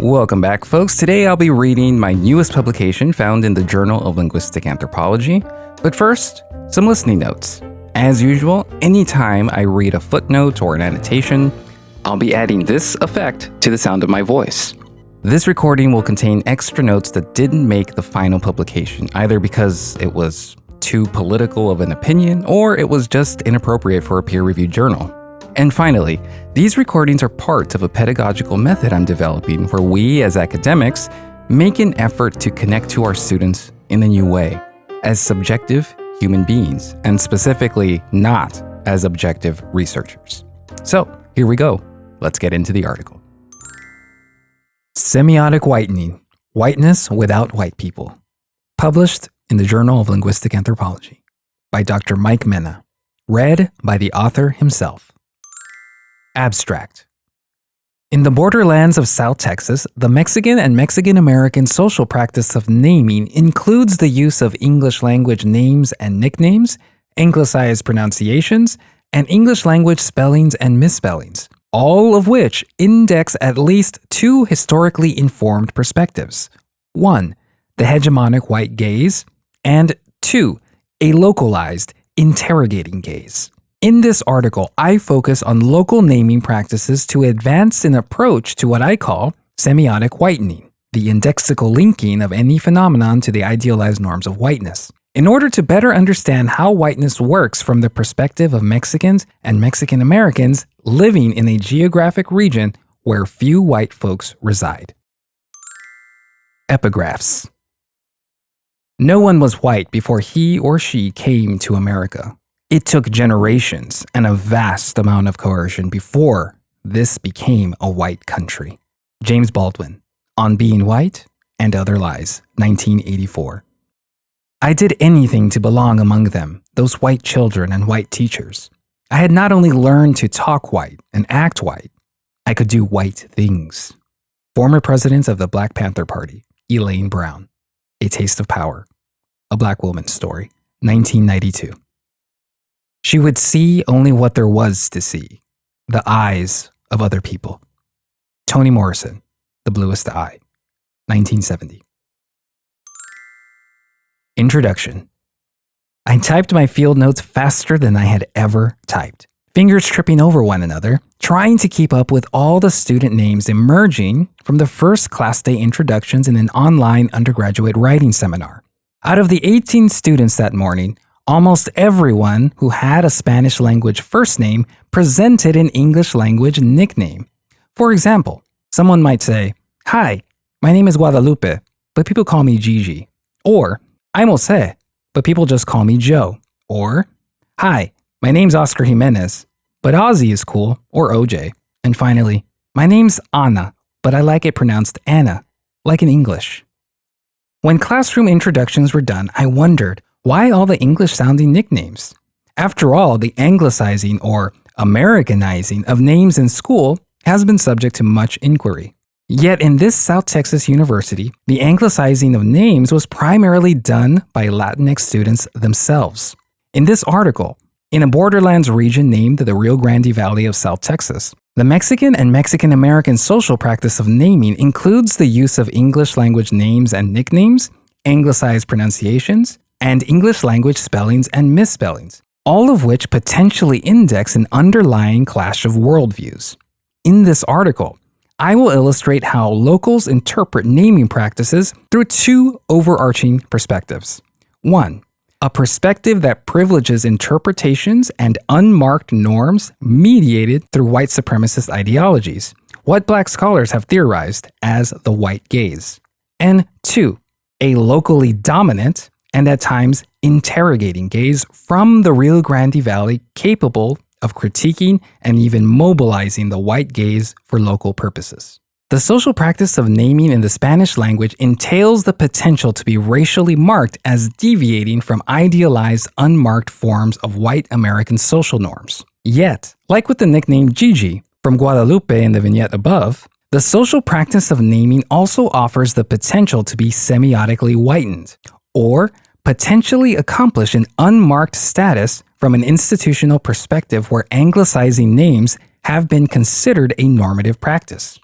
Welcome back, folks. Today I'll be reading my newest publication found in the Journal of Linguistic Anthropology. But first, some listening notes. As usual, anytime I read a footnote or an annotation, I'll be adding this effect to the sound of my voice. This recording will contain extra notes that didn't make the final publication, either because it was too political of an opinion or it was just inappropriate for a peer-reviewed journal. And finally, these recordings are part of a pedagogical method I'm developing where we, as academics, make an effort to connect to our students in a new way, as subjective human beings, and specifically not as objective researchers. So, here we go. Let's get into the article. Semiotic Whitening, Whiteness Without White People. Published in the Journal of Linguistic Anthropology by Dr. Mike Mena. Read by the author himself. Abstract. In the borderlands of South Texas, the Mexican and Mexican-American social practice of naming includes the use of English language names and nicknames, anglicized pronunciations, and English language spellings and misspellings, all of which index at least two historically informed perspectives. 1. The hegemonic white gaze, and 2. A localized, interrogating gaze. In this article, I focus on local naming practices to advance an approach to what I call semiotic whitening, the indexical linking of any phenomenon to the idealized norms of whiteness, in order to better understand how whiteness works from the perspective of Mexicans and Mexican Americans living in a geographic region where few white folks reside. Epigraphs. No one was white before he or she came to America. It took generations and a vast amount of coercion before this became a white country. James Baldwin, On Being White and Other Lies, 1984. I did anything to belong among them, those white children and white teachers. I had not only learned to talk white and act white, I could do white things. Former president of the Black Panther Party, Elaine Brown. A Taste of Power, A Black Woman's Story, 1992. She would see only what there was to see, the eyes of other people. Toni Morrison, The Bluest Eye, 1970. Introduction. I typed my field notes faster than I had ever typed, fingers tripping over one another, trying to keep up with all the student names emerging from the first class day introductions in an online undergraduate writing seminar. Out of the 18 students that morning, almost everyone who had a Spanish language first name presented an English language nickname. For example, someone might say, "Hi, my name is Guadalupe, but people call me Gigi." Or, "I'm Jose, but people just call me Joe." Or, "Hi, my name's Oscar Jimenez, but Ozzy is cool," or OJ. And finally, "My name's Anna, but I like it pronounced Anna, like in English." When classroom introductions were done, I wondered, why all the English-sounding nicknames? After all, the anglicizing or Americanizing of names in school has been subject to much inquiry. Yet in this South Texas university, the anglicizing of names was primarily done by Latinx students themselves. In this article, in a borderlands region named the Rio Grande Valley of South Texas, the Mexican and Mexican-American social practice of naming includes the use of English language names and nicknames, anglicized pronunciations, and English language spellings and misspellings, all of which potentially index an underlying clash of worldviews. In this article, I will illustrate how locals interpret naming practices through two overarching perspectives. 1. A perspective that privileges interpretations and unmarked norms mediated through white supremacist ideologies, what Black scholars have theorized as the white gaze. And 2. A locally dominant and at times interrogating gaze from the Rio Grande Valley capable of critiquing and even mobilizing the white gaze for local purposes. The social practice of naming in the Spanish language entails the potential to be racially marked as deviating from idealized, unmarked forms of white American social norms. Yet, like with the nickname Gigi from Guadalupe in the vignette above, the social practice of naming also offers the potential to be semiotically whitened, or potentially accomplish an unmarked status from an institutional perspective where anglicizing names have been considered a normative practice.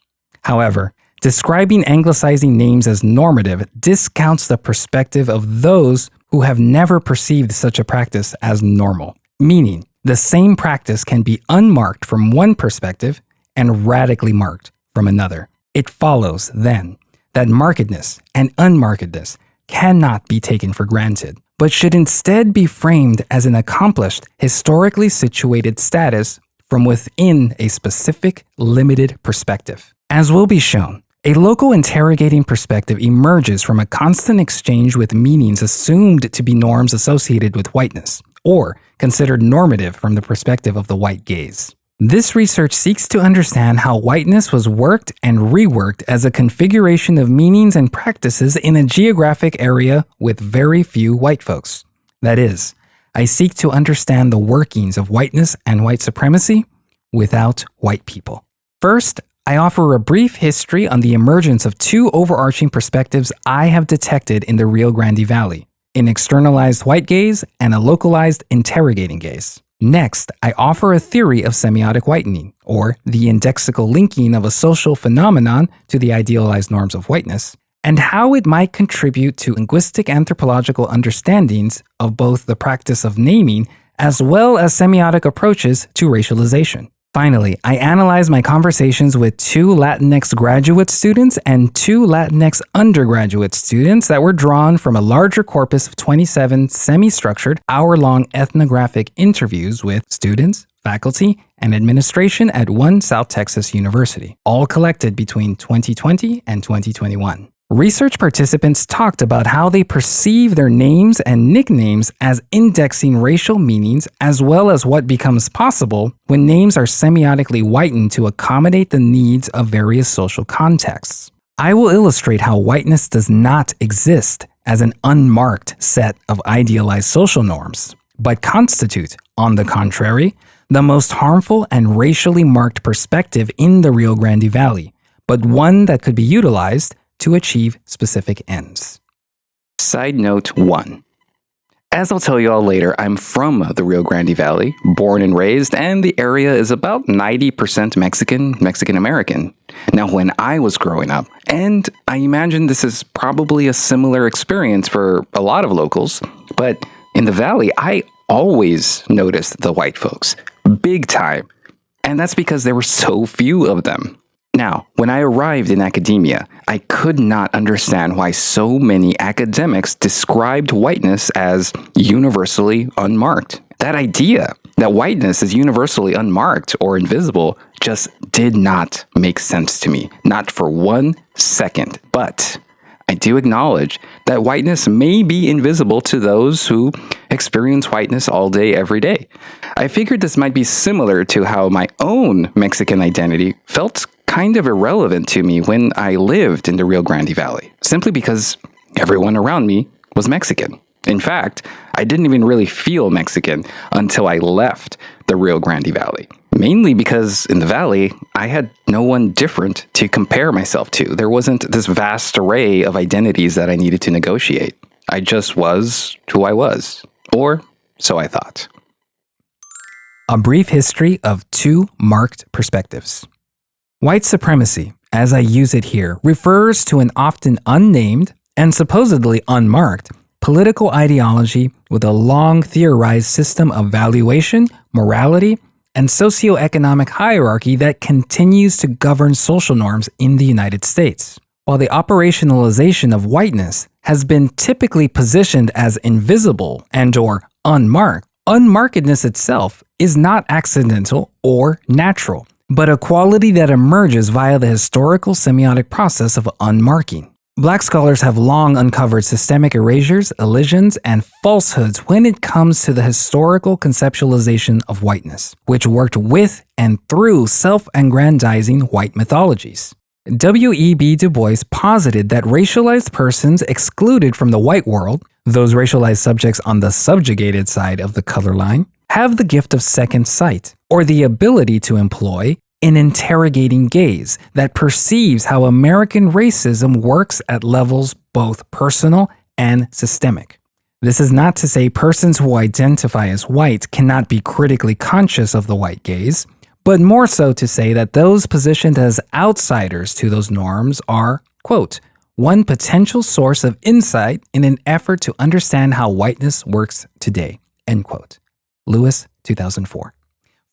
However, Describing anglicizing names as normative discounts the perspective of those who have never perceived such a practice as normal, meaning the same practice can be unmarked from one perspective and radically marked from another. It follows, then, that markedness and unmarkedness cannot be taken for granted, but should instead be framed as an accomplished, historically situated status from within a specific, limited perspective. As will be shown, a local interrogating perspective emerges from a constant exchange with meanings assumed to be norms associated with whiteness, or considered normative from the perspective of the white gaze. This research seeks to understand how whiteness was worked and reworked as a configuration of meanings and practices in a geographic area with very few white folks. That is, I seek to understand the workings of whiteness and white supremacy without white people. First, I offer a brief history on the emergence of two overarching perspectives I have detected in the Rio Grande Valley: an externalized white gaze and a localized interrogating gaze. Next, I offer a theory of semiotic whitening, or the indexical linking of a social phenomenon to the idealized norms of whiteness, and how it might contribute to linguistic anthropological understandings of both the practice of naming as well as semiotic approaches to racialization. Finally, I analyze my conversations with 2 Latinx graduate students and 2 Latinx undergraduate students that were drawn from a larger corpus of 27 semi-structured, hour-long ethnographic interviews with students, faculty, and administration at one South Texas university, all collected between 2020 and 2021. Research participants talked about how they perceive their names and nicknames as indexing racial meanings, as well as what becomes possible when names are semiotically whitened to accommodate the needs of various social contexts. I will illustrate how whiteness does not exist as an unmarked set of idealized social norms, but constitute, on the contrary, the most harmful and racially marked perspective in the Rio Grande Valley, but one that could be utilized to achieve specific ends. Side note 1. As I'll tell you all later, I'm from the Rio Grande Valley, born and raised, and the area is about 90% Mexican-American. Now, when I was growing up, and I imagine this is probably a similar experience for a lot of locals, but in the Valley, I always noticed the white folks, big time, and that's because there were so few of them. Now, when I arrived in academia, I could not understand why so many academics described whiteness as universally unmarked. That idea that whiteness is universally unmarked or invisible just did not make sense to me, not for 1 second. But I do acknowledge that whiteness may be invisible to those who experience whiteness all day, every day. I figured this might be similar to how my own Mexican identity felt kind of irrelevant to me when I lived in the Rio Grande Valley, simply because everyone around me was Mexican. In fact, I didn't even really feel Mexican until I left the Rio Grande Valley, mainly because in the Valley, I had no one different to compare myself to. There wasn't this vast array of identities that I needed to negotiate. I just was who I was, or so I thought. A brief history of 2 marked perspectives. White supremacy, as I use it here, refers to an often unnamed and supposedly unmarked political ideology with a long theorized system of valuation, morality, and socioeconomic hierarchy that continues to govern social norms in the United States. While the operationalization of whiteness has been typically positioned as invisible and/or unmarked, unmarkedness itself is not accidental or natural, but a quality that emerges via the historical semiotic process of unmarking. Black scholars have long uncovered systemic erasures, elisions, and falsehoods when it comes to the historical conceptualization of whiteness, which worked with and through self-aggrandizing white mythologies. W.E.B. Du Bois posited that racialized persons excluded from the white world, those racialized subjects on the subjugated side of the color line, have the gift of second sight, or the ability to employ an interrogating gaze that perceives how American racism works at levels both personal and systemic. This is not to say persons who identify as white cannot be critically conscious of the white gaze, but more so to say that those positioned as outsiders to those norms are, quote, one potential source of insight in an effort to understand how whiteness works today, end quote. Lewis, 2004.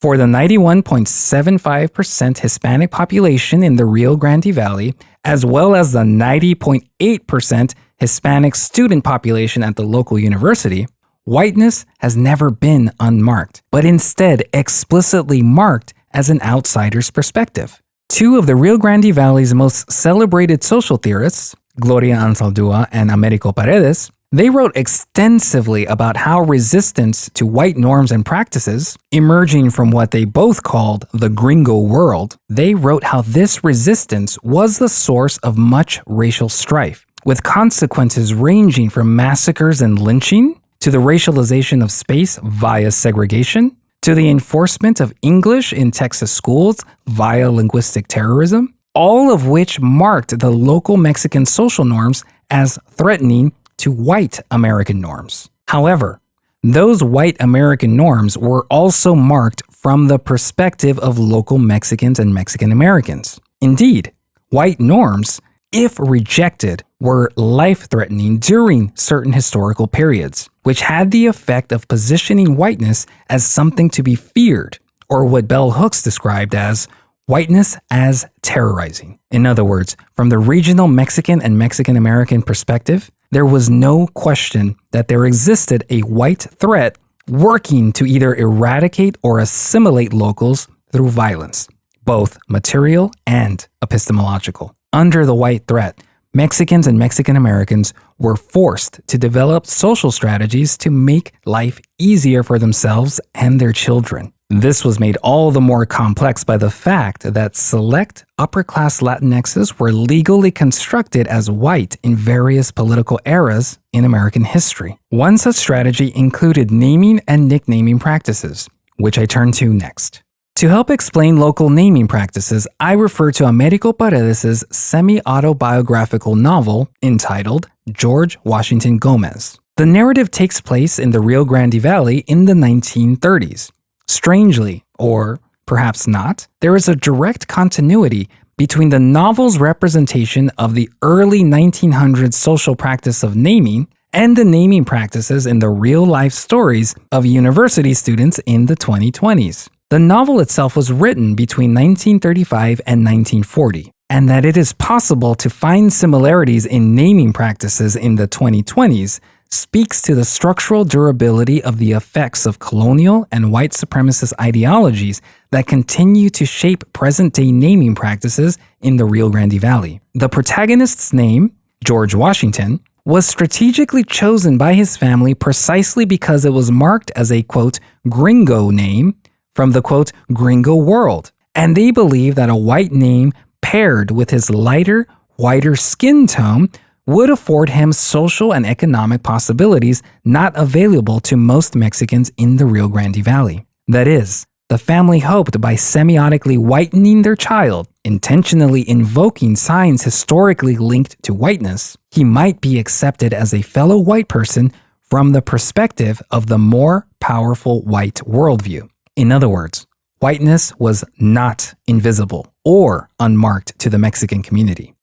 For the 91.75% Hispanic population in the Rio Grande Valley, as well as the 90.8% Hispanic student population at the local university, whiteness has never been unmarked, but instead explicitly marked as an outsider's perspective. Two of the Rio Grande Valley's most celebrated social theorists, Gloria Anzaldúa and Américo Paredes, they wrote extensively about how resistance to white norms and practices, emerging from what they both called the gringo world, they wrote how this resistance was the source of much racial strife, with consequences ranging from massacres and lynching, to the racialization of space via segregation, to the enforcement of English in Texas schools via linguistic terrorism, all of which marked the local Mexican social norms as threatening to white American norms. However, those white American norms were also marked from the perspective of local Mexicans and Mexican Americans. Indeed, white norms, if rejected, were life-threatening during certain historical periods, which had the effect of positioning whiteness as something to be feared, or what bell hooks described as whiteness as terrorizing. In other words, from the regional Mexican and Mexican American perspective, there was no question that there existed a white threat working to either eradicate or assimilate locals through violence, both material and epistemological. Under the white threat, Mexicans and Mexican Americans were forced to develop social strategies to make life easier for themselves and their children. This was made all the more complex by the fact that select upper-class Latinxes were legally constructed as white in various political eras in American history. One such strategy included naming and nicknaming practices, which I turn to next. To help explain local naming practices, I refer to Américo Paredes' semi-autobiographical novel entitled George Washington Gomez. The narrative takes place in the Rio Grande Valley in the 1930s. Strangely, or perhaps not, there is a direct continuity between the novel's representation of the early 1900s social practice of naming and the naming practices in the real-life stories of university students in the 2020s. The novel itself was written between 1935 and 1940, and that it is possible to find similarities in naming practices in the 2020s speaks to the structural durability of the effects of colonial and white supremacist ideologies that continue to shape present-day naming practices in the Rio Grande Valley. The protagonist's name, George Washington, was strategically chosen by his family precisely because it was marked as a, quote, gringo name from the, quote, gringo world, and they believe that a white name paired with his lighter, whiter skin tone would afford him social and economic possibilities not available to most Mexicans in the Rio Grande Valley. That is, the family hoped by semiotically whitening their child, intentionally invoking signs historically linked to whiteness, he might be accepted as a fellow white person from the perspective of the more powerful white worldview. In other words, whiteness was not invisible or unmarked to the Mexican community.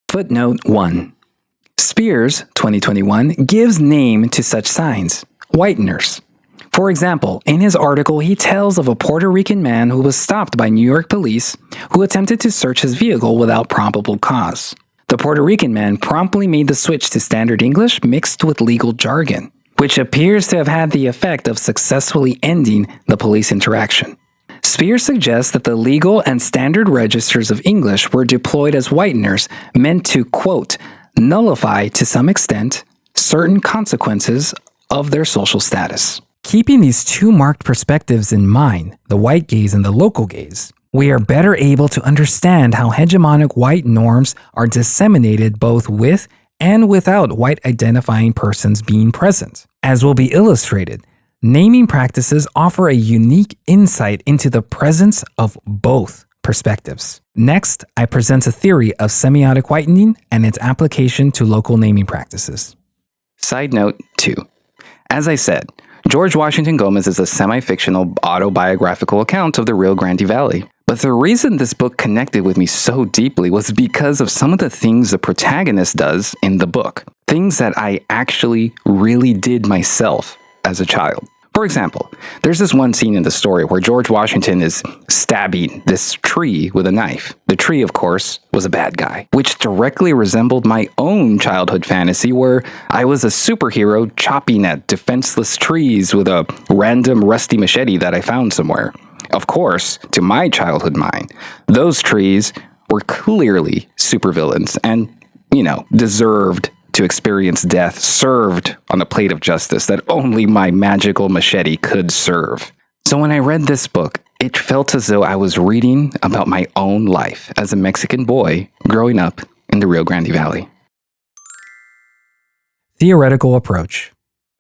Footnote 1. Spears, 2021, gives name to such signs, whiteners. For example, in his article, he tells of a Puerto Rican man who was stopped by New York police who attempted to search his vehicle without probable cause. The Puerto Rican man promptly made the switch to standard English mixed with legal jargon, which appears to have had the effect of successfully ending the police interaction. Spears suggests that the legal and standard registers of English were deployed as whiteners meant to, quote, nullify to some extent certain consequences of their social status. Keeping these two marked perspectives in mind, the white gaze and the local gaze, we are better able to understand how hegemonic white norms are disseminated both with and without white identifying persons being present. As will be illustrated, naming practices offer a unique insight into the presence of both perspectives. Next, I present a theory of semiotic whitening and its application to local naming practices. Side note 2. As I said, George Washington Gomez is a semi-fictional autobiographical account of the Rio Grande Valley. But the reason this book connected with me so deeply was because of some of the things the protagonist does in the book. Things that I actually really did myself as a child. For example, there's this one scene in the story where George Washington is stabbing this tree with a knife. The tree, of course, was a bad guy, which directly resembled my own childhood fantasy where I was a superhero chopping at defenseless trees with a random rusty machete that I found somewhere. Of course, to my childhood mind, those trees were clearly supervillains and, deserved to experience death served on a plate of justice that only my magical machete could serve. So when I read this book, it felt as though I was reading about my own life as a Mexican boy growing up in the Rio Grande Valley. Theoretical approach,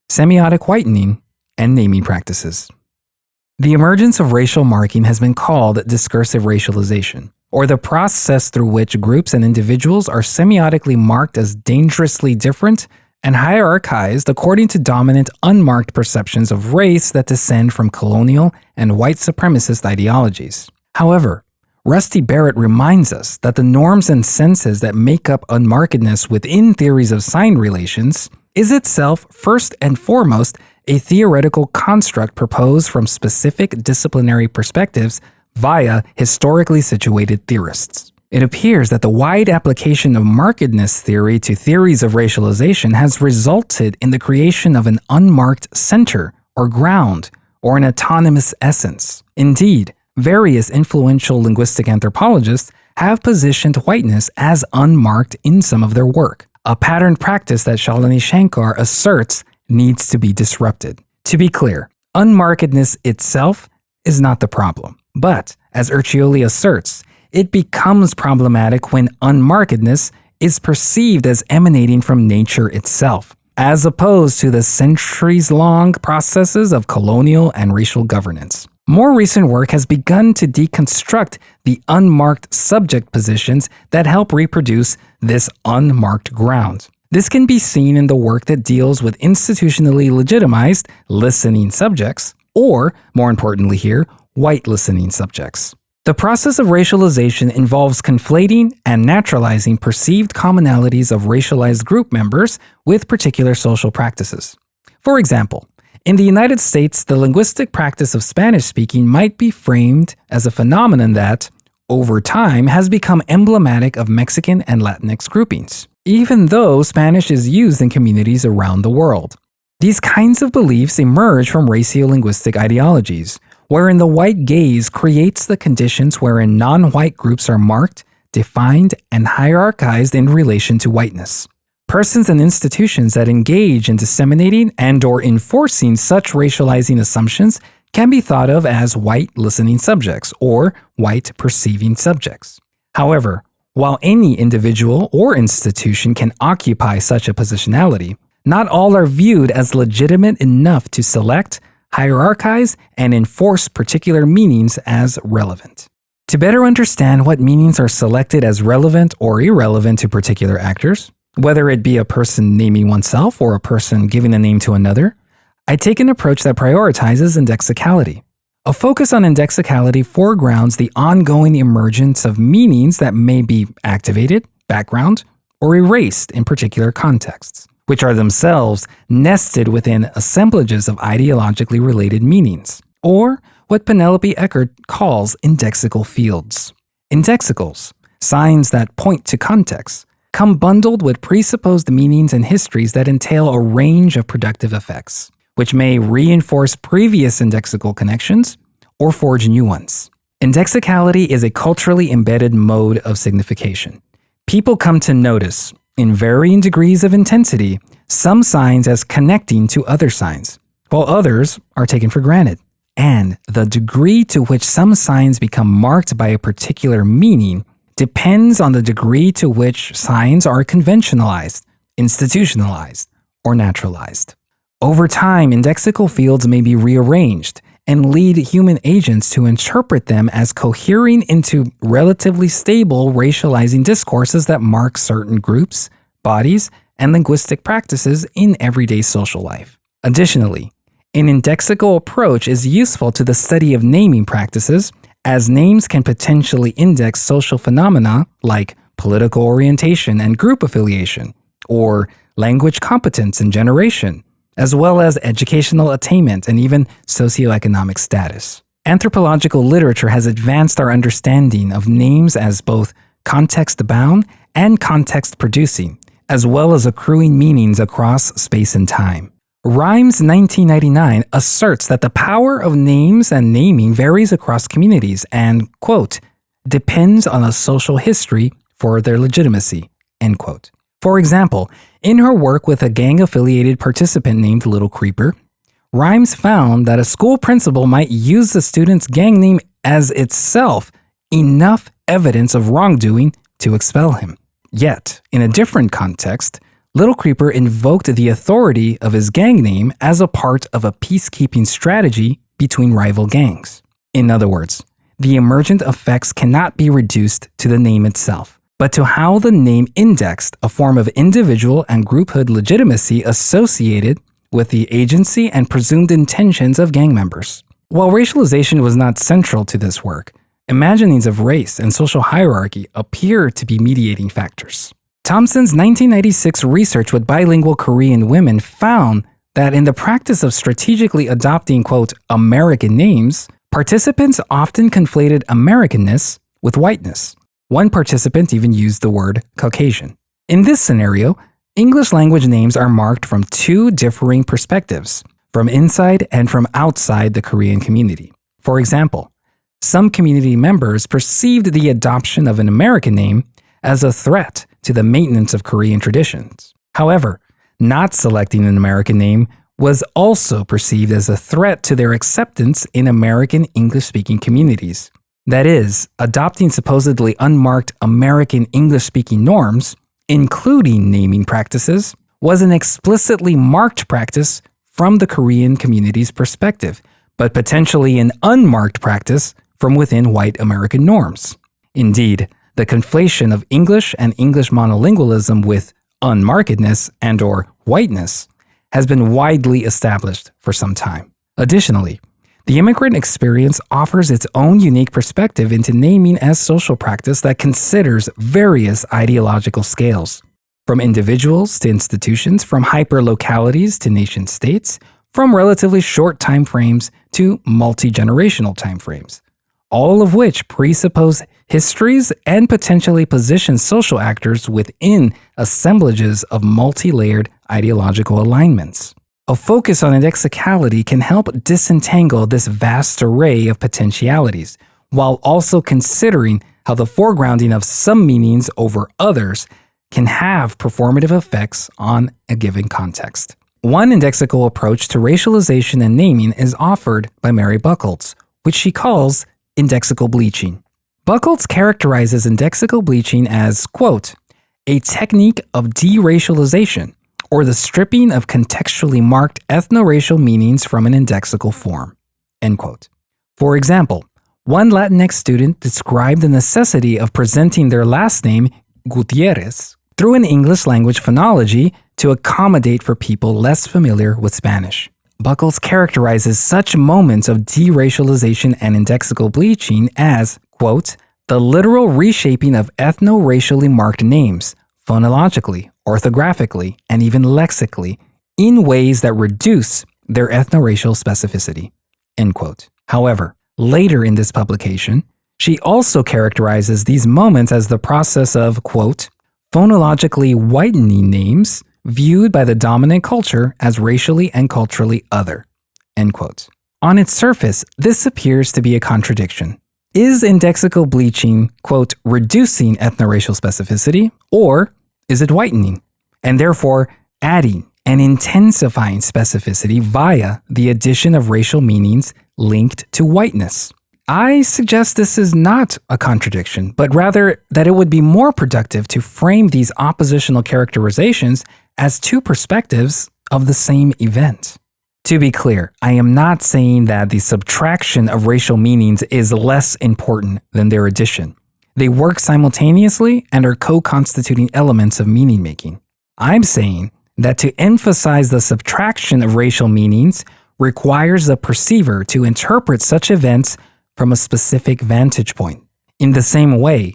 semiotic whitening, and naming practices. The emergence of racial marking has been called discursive racialization, or the process through which groups and individuals are semiotically marked as dangerously different and hierarchized according to dominant unmarked perceptions of race that descend from colonial and white supremacist ideologies. However, Rusty Barrett reminds us that the norms and senses that make up unmarkedness within theories of sign relations is itself first and foremost a theoretical construct proposed from specific disciplinary perspectives via historically situated theorists. It appears that the wide application of markedness theory to theories of racialization has resulted in the creation of an unmarked center or ground or an autonomous essence. Indeed, various influential linguistic anthropologists have positioned whiteness as unmarked in some of their work, a pattern practice that Shalini Shankar asserts needs to be disrupted. To be clear, unmarkedness itself is not the problem. But, as Urchioli asserts, it becomes problematic when unmarkedness is perceived as emanating from nature itself, as opposed to the centuries-long processes of colonial and racial governance. More recent work has begun to deconstruct the unmarked subject positions that help reproduce this unmarked ground. This can be seen in the work that deals with institutionally legitimized listening subjects, or, more importantly here, white listening subjects. The process of racialization involves conflating and naturalizing perceived commonalities of racialized group members with particular social practices. For example, in the United States, the linguistic practice of Spanish speaking might be framed as a phenomenon that, over time, has become emblematic of Mexican and Latinx groupings, even though Spanish is used in communities around the world. These kinds of beliefs emerge from racial-linguistic ideologies, wherein the white gaze creates the conditions wherein non-white groups are marked, defined, and hierarchized in relation to whiteness. Persons and institutions that engage in disseminating and/or enforcing such racializing assumptions can be thought of as white listening subjects or white perceiving subjects. However, while any individual or institution can occupy such a positionality, not all are viewed as legitimate enough to select, hierarchize, and enforce particular meanings as relevant. To better understand what meanings are selected as relevant or irrelevant to particular actors, whether it be a person naming oneself or a person giving a name to another, I take an approach that prioritizes indexicality. A focus on indexicality foregrounds the ongoing emergence of meanings that may be activated, background, or erased in particular contexts, which are themselves nested within assemblages of ideologically related meanings, or what Penelope Eckert calls indexical fields. Indexicals, signs that point to context, come bundled with presupposed meanings and histories that entail a range of productive effects, which may reinforce previous indexical connections or forge new ones. Indexicality is a culturally embedded mode of signification. People come to notice, in varying degrees of intensity, some signs as connecting to other signs, while others are taken for granted. And the degree to which some signs become marked by a particular meaning depends on the degree to which signs are conventionalized, institutionalized, or naturalized. Over time, indexical fields may be rearranged and lead human agents to interpret them as cohering into relatively stable racializing discourses that mark certain groups, bodies, and linguistic practices in everyday social life. Additionally, An indexical approach is useful to the study of naming practices, as names can potentially index social phenomena like political orientation and group affiliation, or language competence and generation, as well as educational attainment and even socioeconomic status. Anthropological literature has advanced our understanding of names as both context-bound and context-producing, as well as accruing meanings across space and time. Rhymes 1999 asserts that the power of names and naming varies across communities and, quote, depends on a social history for their legitimacy, end quote. For example, in her work with a gang-affiliated participant named Little Creeper, Rhymes found that a school principal might use the student's gang name as itself enough evidence of wrongdoing to expel him. Yet, in a different context, Little Creeper invoked the authority of his gang name as a part of a peacekeeping strategy between rival gangs. In other words, the emergent effects cannot be reduced to the name itself, but to how the name indexed a form of individual and grouphood legitimacy associated with the agency and presumed intentions of gang members. While racialization was not central to this work, imaginings of race and social hierarchy appear to be mediating factors. Thompson's 1996 research with bilingual Korean women found that in the practice of strategically adopting, quote, American names, participants often conflated Americanness with whiteness. One participant even used the word Caucasian. In this scenario, English language names are marked from two differing perspectives, from inside and from outside the Korean community. For example, some community members perceived the adoption of an American name as a threat to the maintenance of Korean traditions. However, not selecting an American name was also perceived as a threat to their acceptance in American English-speaking communities. That is, adopting supposedly unmarked American English-speaking norms, including naming practices, was an explicitly marked practice from the Korean community's perspective, but potentially an unmarked practice from within white American norms. Indeed, the conflation of English and English monolingualism with unmarkedness and/or whiteness has been widely established for some time. Additionally, the immigrant experience offers its own unique perspective into naming as social practice that considers various ideological scales, from individuals to institutions, from hyperlocalities to nation-states, from relatively short time frames to multi-generational time frames, all of which presuppose histories and potentially position social actors within assemblages of multi-layered ideological alignments. A focus on indexicality can help disentangle this vast array of potentialities, while also considering how the foregrounding of some meanings over others can have performative effects on a given context. One indexical approach to racialization and naming is offered by Mary Buchholz, which she calls indexical bleaching. Buchholz characterizes indexical bleaching as, quote, a technique of deracialization, or the stripping of contextually marked ethno-racial meanings from an indexical form, end quote. For example, one Latinx student described the necessity of presenting their last name, Gutierrez, through an English language phonology to accommodate for people less familiar with Spanish. Buchholz characterizes such moments of deracialization and indexical bleaching as, quote, the literal reshaping of ethno-racially marked names, phonologically, orthographically, and even lexically, in ways that reduce their ethno-racial specificity, end quote. However, later in this publication, she also characterizes these moments as the process of, quote, phonologically whitening names viewed by the dominant culture as racially and culturally other, end quote. On its surface, this appears to be a contradiction. Is indexical bleaching, quote, reducing ethno-racial specificity, or is it whitening, and therefore adding and intensifying specificity via the addition of racial meanings linked to whiteness? I suggest this is not a contradiction, but rather that it would be more productive to frame these oppositional characterizations as two perspectives of the same event. To be clear, I am not saying that the subtraction of racial meanings is less important than their addition. They work simultaneously and are co-constituting elements of meaning making. I'm saying that to emphasize the subtraction of racial meanings requires the perceiver to interpret such events from a specific vantage point. In the same way,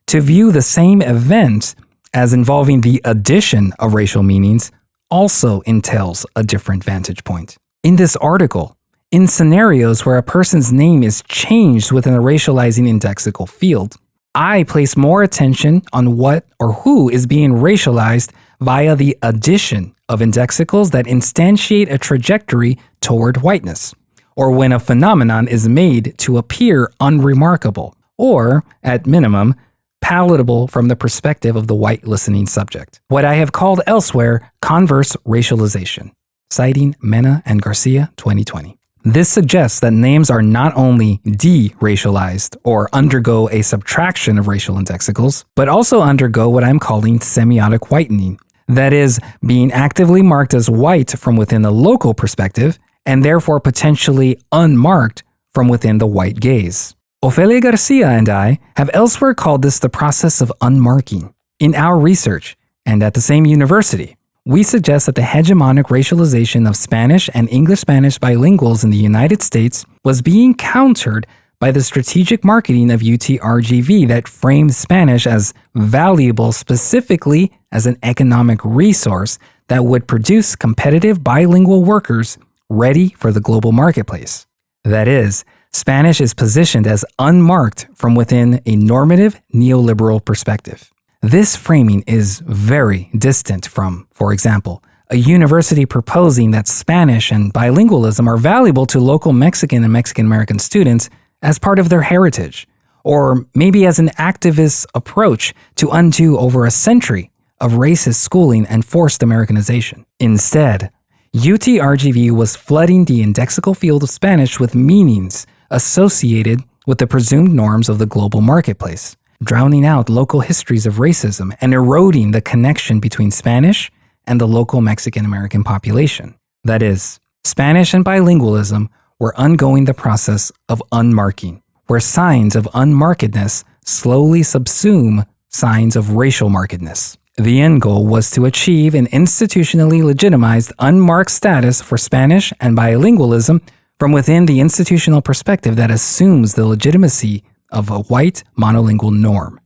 to view the same event as involving the addition of racial meanings also entails a different vantage point. In this article, in scenarios where a person's name is changed within a racializing indexical field, I place more attention on what or who is being racialized via the addition of indexicals that instantiate a trajectory toward whiteness, or when a phenomenon is made to appear unremarkable, or, at minimum, palatable from the perspective of the white listening subject. What I have called elsewhere converse racialization, citing Mena and Garcia 2020. This suggests that names are not only de-racialized or undergo a subtraction of racial indexicals, but also undergo what I'm calling semiotic whitening, that is, being actively marked as white from within the local perspective and therefore potentially unmarked from within the white gaze. Ofelia Garcia and I have elsewhere called this the process of unmarking. In our research, and at the same university, we suggest that the hegemonic racialization of Spanish and English-Spanish bilinguals in the United States was being countered by the strategic marketing of UTRGV that framed Spanish as valuable specifically as an economic resource that would produce competitive bilingual workers ready for the global marketplace. That is, Spanish is positioned as unmarked from within a normative neoliberal perspective. This framing is very distant from, for example, a university proposing that Spanish and bilingualism are valuable to local Mexican and Mexican-American students as part of their heritage, or maybe as an activist approach to undo over a century of racist schooling and forced Americanization. Instead, UTRGV was flooding the indexical field of Spanish with meanings associated with the presumed norms of the global marketplace, drowning out local histories of racism and eroding the connection between Spanish and the local Mexican-American population. That is, Spanish and bilingualism were undergoing the process of unmarking, where signs of unmarkedness slowly subsume signs of racial markedness. The end goal was to achieve an institutionally legitimized unmarked status for Spanish and bilingualism from within the institutional perspective that assumes the legitimacy of a white monolingual norm.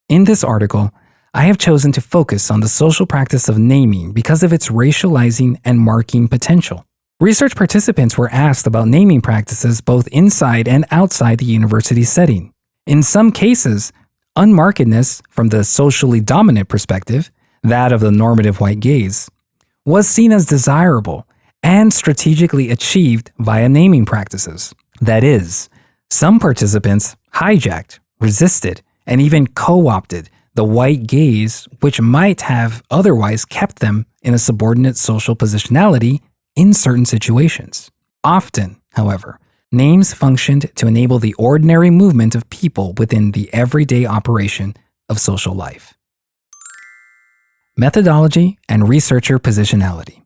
In this article, I have chosen to focus on the social practice of naming because of its racializing and marking potential. Research participants were asked about naming practices both inside and outside the university setting. In some cases, unmarkedness from the socially dominant perspective, that of the normative white gaze, was seen as desirable and strategically achieved via naming practices. That is, some participants hijacked, resisted, and even co-opted the white gaze, which might have otherwise kept them in a subordinate social positionality in certain situations. Often, however, names functioned to enable the ordinary movement of people within the everyday operation of social life. Methodology and researcher positionality.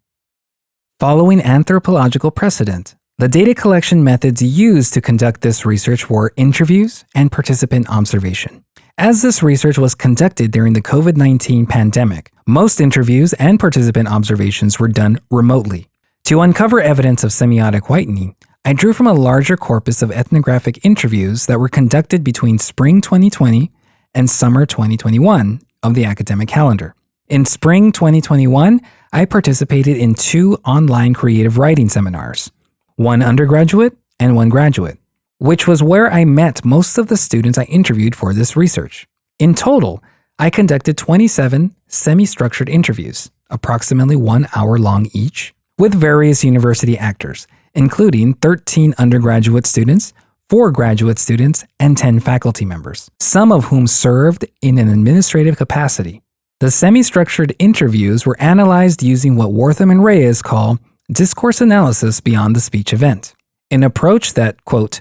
Following anthropological precedent, the data collection methods used to conduct this research were interviews and participant observation. As this research was conducted during the COVID-19 pandemic, most interviews and participant observations were done remotely. To uncover evidence of semiotic whitening, I drew from a larger corpus of ethnographic interviews that were conducted between spring 2020 and summer 2021 of the academic calendar. In spring 2021, I participated in 2 online creative writing seminars, one undergraduate and one graduate, which was where I met most of the students I interviewed for this research. In total, I conducted 27 semi-structured interviews, approximately 1 hour long each, with various university actors, including 13 undergraduate students, 4 graduate students, and 10 faculty members, some of whom served in an administrative capacity. The semi-structured interviews were analyzed using what Wortham and Reyes call discourse analysis beyond the speech event, an approach that, quote,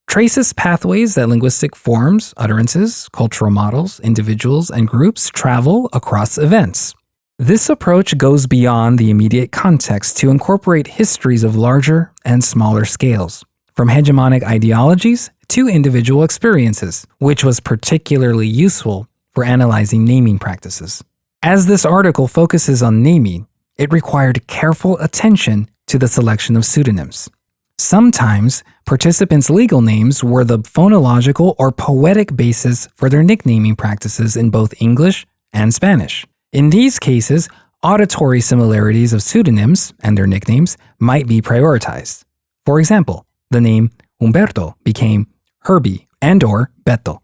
traces pathways that linguistic forms, utterances, cultural models, individuals, and groups travel across events. This approach goes beyond the immediate context to incorporate histories of larger and smaller scales, from hegemonic ideologies to individual experiences, which was particularly useful for analyzing naming practices. As this article focuses on naming, it required careful attention to the selection of pseudonyms. Sometimes, participants' legal names were the phonological or poetic basis for their nicknaming practices in both English and Spanish. In these cases, auditory similarities of pseudonyms and their nicknames might be prioritized. For example, the name Humberto became Herbie and/or Beto.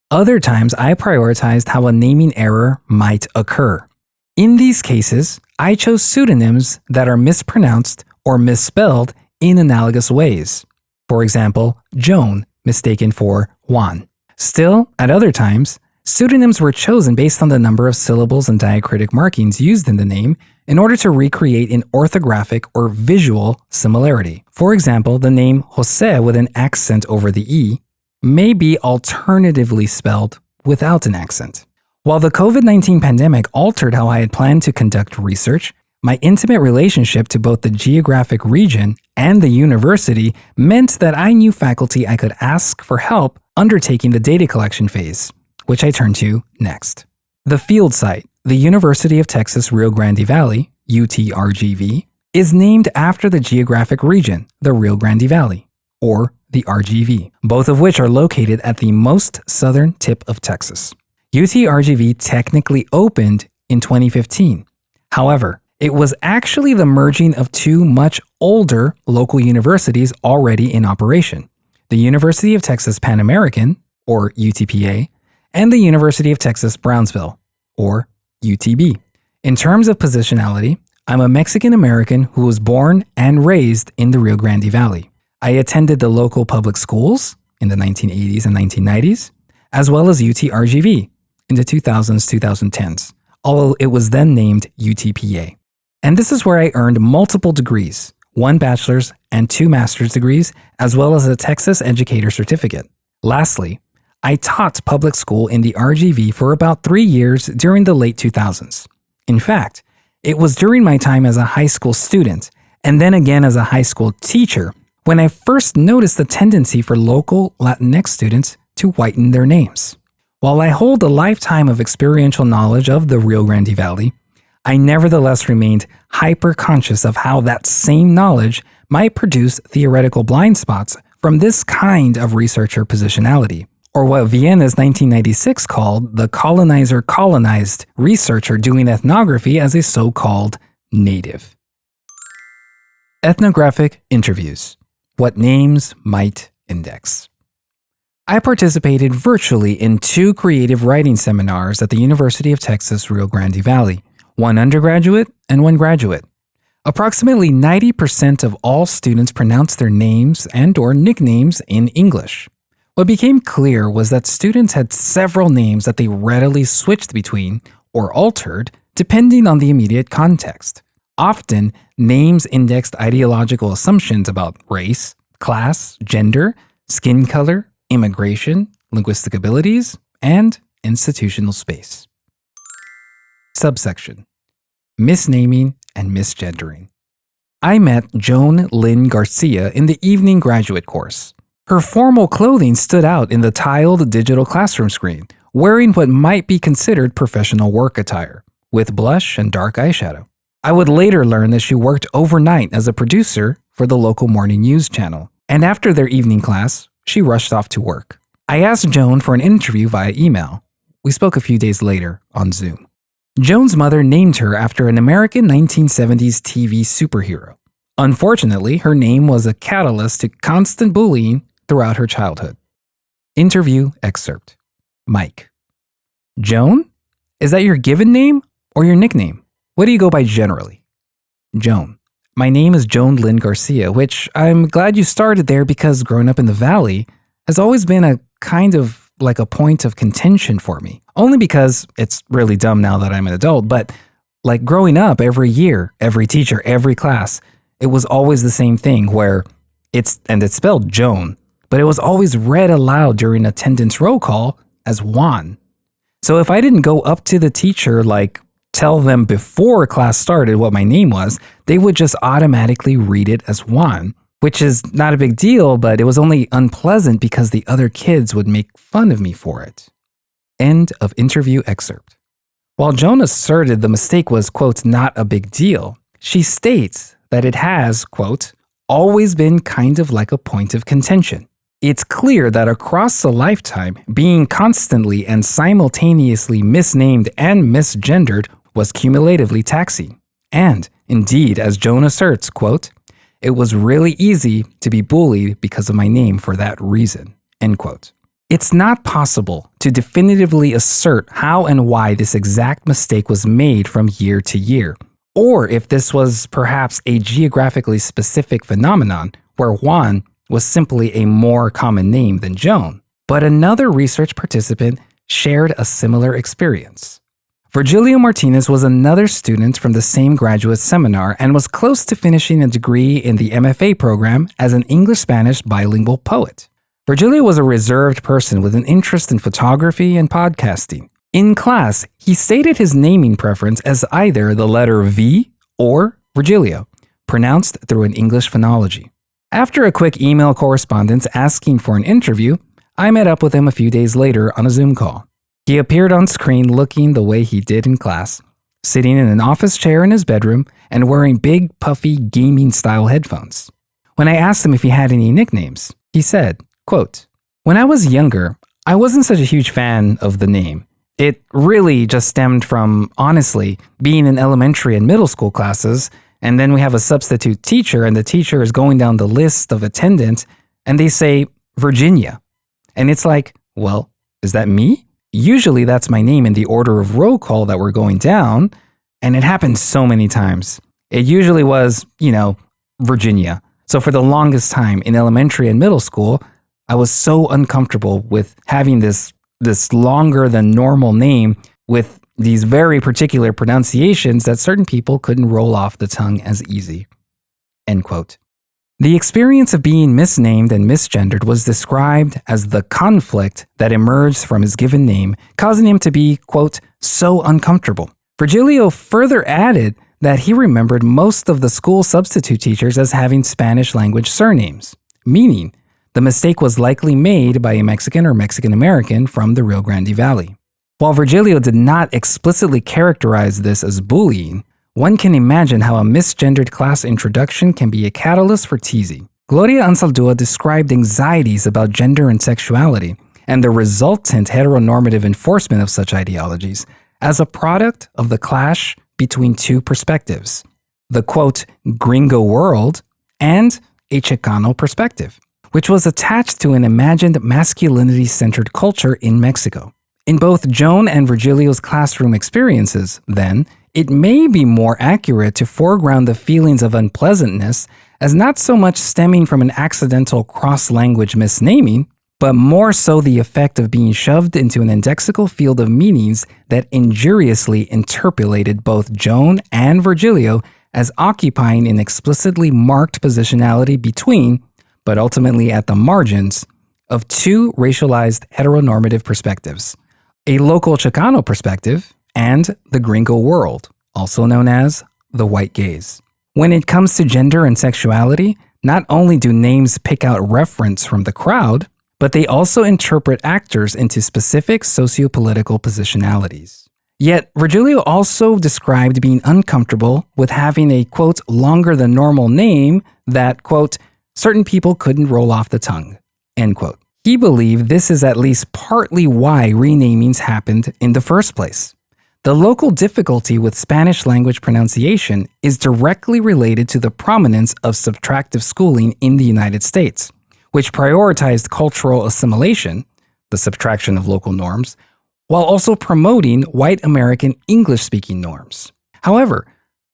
Other times, I prioritized how a naming error might occur. In these cases, I chose pseudonyms that are mispronounced or misspelled in analogous ways. For example, Joan, mistaken for Juan. Still, at other times, pseudonyms were chosen based on the number of syllables and diacritic markings used in the name in order to recreate an orthographic or visual similarity. For example, the name Jose with an accent over the E may be alternatively spelled without an accent. While the COVID-19 pandemic altered how I had planned to conduct research, my intimate relationship to both the geographic region and the university meant that I knew faculty I could ask for help undertaking the data collection phase, which I turn to next. The field site, the University of Texas Rio Grande Valley, UTRGV, is named after the geographic region, the Rio Grande Valley, or the RGV, both of which are located at the most southern tip of Texas. UTRGV technically opened in 2015. However, it was actually the merging of two much older local universities already in operation, the University of Texas Pan American, or UTPA, and the University of Texas Brownsville, or UTB. In terms of positionality, I'm a Mexican American who was born and raised in the Rio Grande Valley. I attended the local public schools in the 1980s and 1990s, as well as UTRGV in the 2000s, 2010s, although it was then named UTPA. And this is where I earned multiple degrees, 1 bachelor's and 2 master's degrees, as well as a Texas Educator Certificate. Lastly, I taught public school in the RGV for about 3 years during the late 2000s. In fact, it was during my time as a high school student, and then again as a high school teacher, when I first noticed the tendency for local Latinx students to whiten their names. While I hold a lifetime of experiential knowledge of the Rio Grande Valley, I nevertheless remained hyper-conscious of how that same knowledge might produce theoretical blind spots from this kind of researcher positionality, or what Vienna's 1996 called the colonizer-colonized researcher doing ethnography as a so-called native. Ethnographic Interviews: What Names Might Index. I participated virtually in 2 creative writing seminars at the University of Texas Rio Grande Valley, 1 undergraduate and 1 graduate. Approximately 90% of all students pronounced their names and/or nicknames in English. What became clear was that students had several names that they readily switched between or altered depending on the immediate context. Often, names indexed ideological assumptions about race, class, gender, skin color, immigration, linguistic abilities, and institutional space. Subsection: Misnaming and Misgendering. I met Joan Lynn Garcia in the evening graduate course. Her formal clothing stood out in the tiled digital classroom screen, wearing what might be considered professional work attire, with blush and dark eyeshadow. I would later learn that she worked overnight as a producer for the local morning news channel, and after their evening class, she rushed off to work. I asked Joan for an interview via email. We spoke a few days later on Zoom. Joan's mother named her after an American 1970s TV superhero. Unfortunately, her name was a catalyst to constant bullying throughout her childhood. Interview excerpt: Mike. Joan? Is that your given name or your nickname? What do you go by generally? Joan. My name is Joan Lynn Garcia, which I'm glad you started there because growing up in the Valley has always been a kind of like a point of contention for me. Only because it's really dumb now that I'm an adult, but like growing up every year, every teacher, every class, it was always the same thing where it's spelled Joan, but it was always read aloud during attendance roll call as Juan. So if I didn't go up to the teacher, like tell them before class started what my name was, they would just automatically read it as Juan, which is not a big deal, but it was only unpleasant because the other kids would make fun of me for it. End of interview excerpt. While Joan asserted the mistake was, quote, not a big deal, she states that it has, quote, always been kind of like a point of contention. It's clear that across a lifetime, being constantly and simultaneously misnamed and misgendered was cumulatively taxing. And, indeed, as Joan asserts, quote, "It was really easy to be bullied because of my name for that reason," end quote. It's not possible to definitively assert how and why this exact mistake was made from year to year, or if this was perhaps a geographically specific phenomenon where Juan was simply a more common name than Joan. But another research participant shared a similar experience. Virgilio Martinez was another student from the same graduate seminar and was close to finishing a degree in the MFA program as an English-Spanish bilingual poet. Virgilio was a reserved person with an interest in photography and podcasting. In class, he stated his naming preference as either the letter V or Virgilio, pronounced through an English phonology. After a quick email correspondence asking for an interview, I met up with him a few days later on a Zoom call. He appeared on screen looking the way he did in class, sitting in an office chair in his bedroom and wearing big, puffy, gaming-style headphones. When I asked him if he had any nicknames, he said, quote, "When I was younger, I wasn't such a huge fan of the name. It really just stemmed from, honestly, being in elementary and middle school classes, and then we have a substitute teacher, and the teacher is going down the list of attendants, and they say, Virginia. And it's like, well, is that me? Usually that's my name in the order of roll call that we're going down, and it happened so many times. It usually was, Virginia. So for the longest time in elementary and middle school, I was so uncomfortable with having this longer than normal name with these very particular pronunciations that certain people couldn't roll off the tongue as easy." End quote. The experience of being misnamed and misgendered was described as the conflict that emerged from his given name, causing him to be, quote, "so uncomfortable." Virgilio further added that he remembered most of the school substitute teachers as having Spanish language surnames, meaning the mistake was likely made by a Mexican or Mexican-American from the Rio Grande Valley. While Virgilio did not explicitly characterize this as bullying, one can imagine how a misgendered class introduction can be a catalyst for teasing. Gloria Ansaldúa described anxieties about gender and sexuality and the resultant heteronormative enforcement of such ideologies as a product of the clash between two perspectives, the quote, gringo world and a Chicano perspective, which was attached to an imagined masculinity-centered culture in Mexico. In both Joan and Virgilio's classroom experiences, then, it may be more accurate to foreground the feelings of unpleasantness as not so much stemming from an accidental cross-language misnaming, but more so the effect of being shoved into an indexical field of meanings that injuriously interpolated both Joan and Virgilio as occupying an explicitly marked positionality between, but ultimately at the margins, of two racialized heteronormative perspectives, a local Chicano perspective and the gringo world, also known as the white gaze. When it comes to gender and sexuality, not only do names pick out reference from the crowd, but they also interpret actors into specific sociopolitical positionalities. Yet, Virgilio also described being uncomfortable with having a, quote, longer than normal name that, quote, certain people couldn't roll off the tongue, end quote. He believed this is at least partly why renamings happened in the first place. The local difficulty with Spanish language pronunciation is directly related to the prominence of subtractive schooling in the United States, which prioritized cultural assimilation, the subtraction of local norms, while also promoting white American English-speaking norms. However,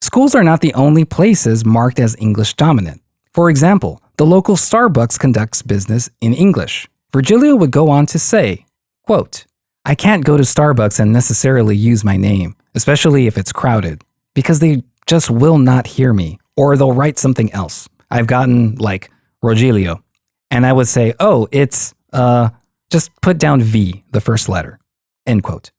schools are not the only places marked as English dominant. For example, the local Starbucks conducts business in English. Virgilio would go on to say, quote, "I can't go to Starbucks and necessarily use my name, especially if it's crowded, because they just will not hear me, or they'll write something else. I've gotten, like, Rogelio, and I would say, oh, it's, just put down V, the first letter," end quote.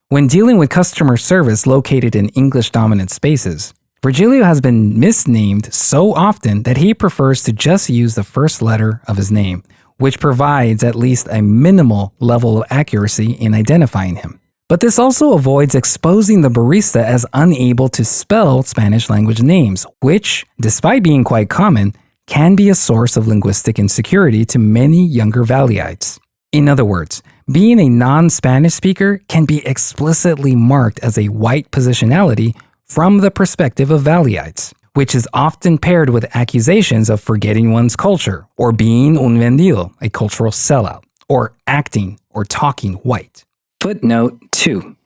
When dealing with customer service located in English-dominant spaces, Virgilio has been misnamed so often that he prefers to just use the first letter of his name, which provides at least a minimal level of accuracy in identifying him. But this also avoids exposing the barista as unable to spell Spanish language names, which, despite being quite common, can be a source of linguistic insecurity to many younger Valleyites. In other words, being a non-Spanish speaker can be explicitly marked as a white positionality from the perspective of Valleyites, which is often paired with accusations of forgetting one's culture, or being un vendido, a cultural sellout, or acting or talking white. Footnote 2.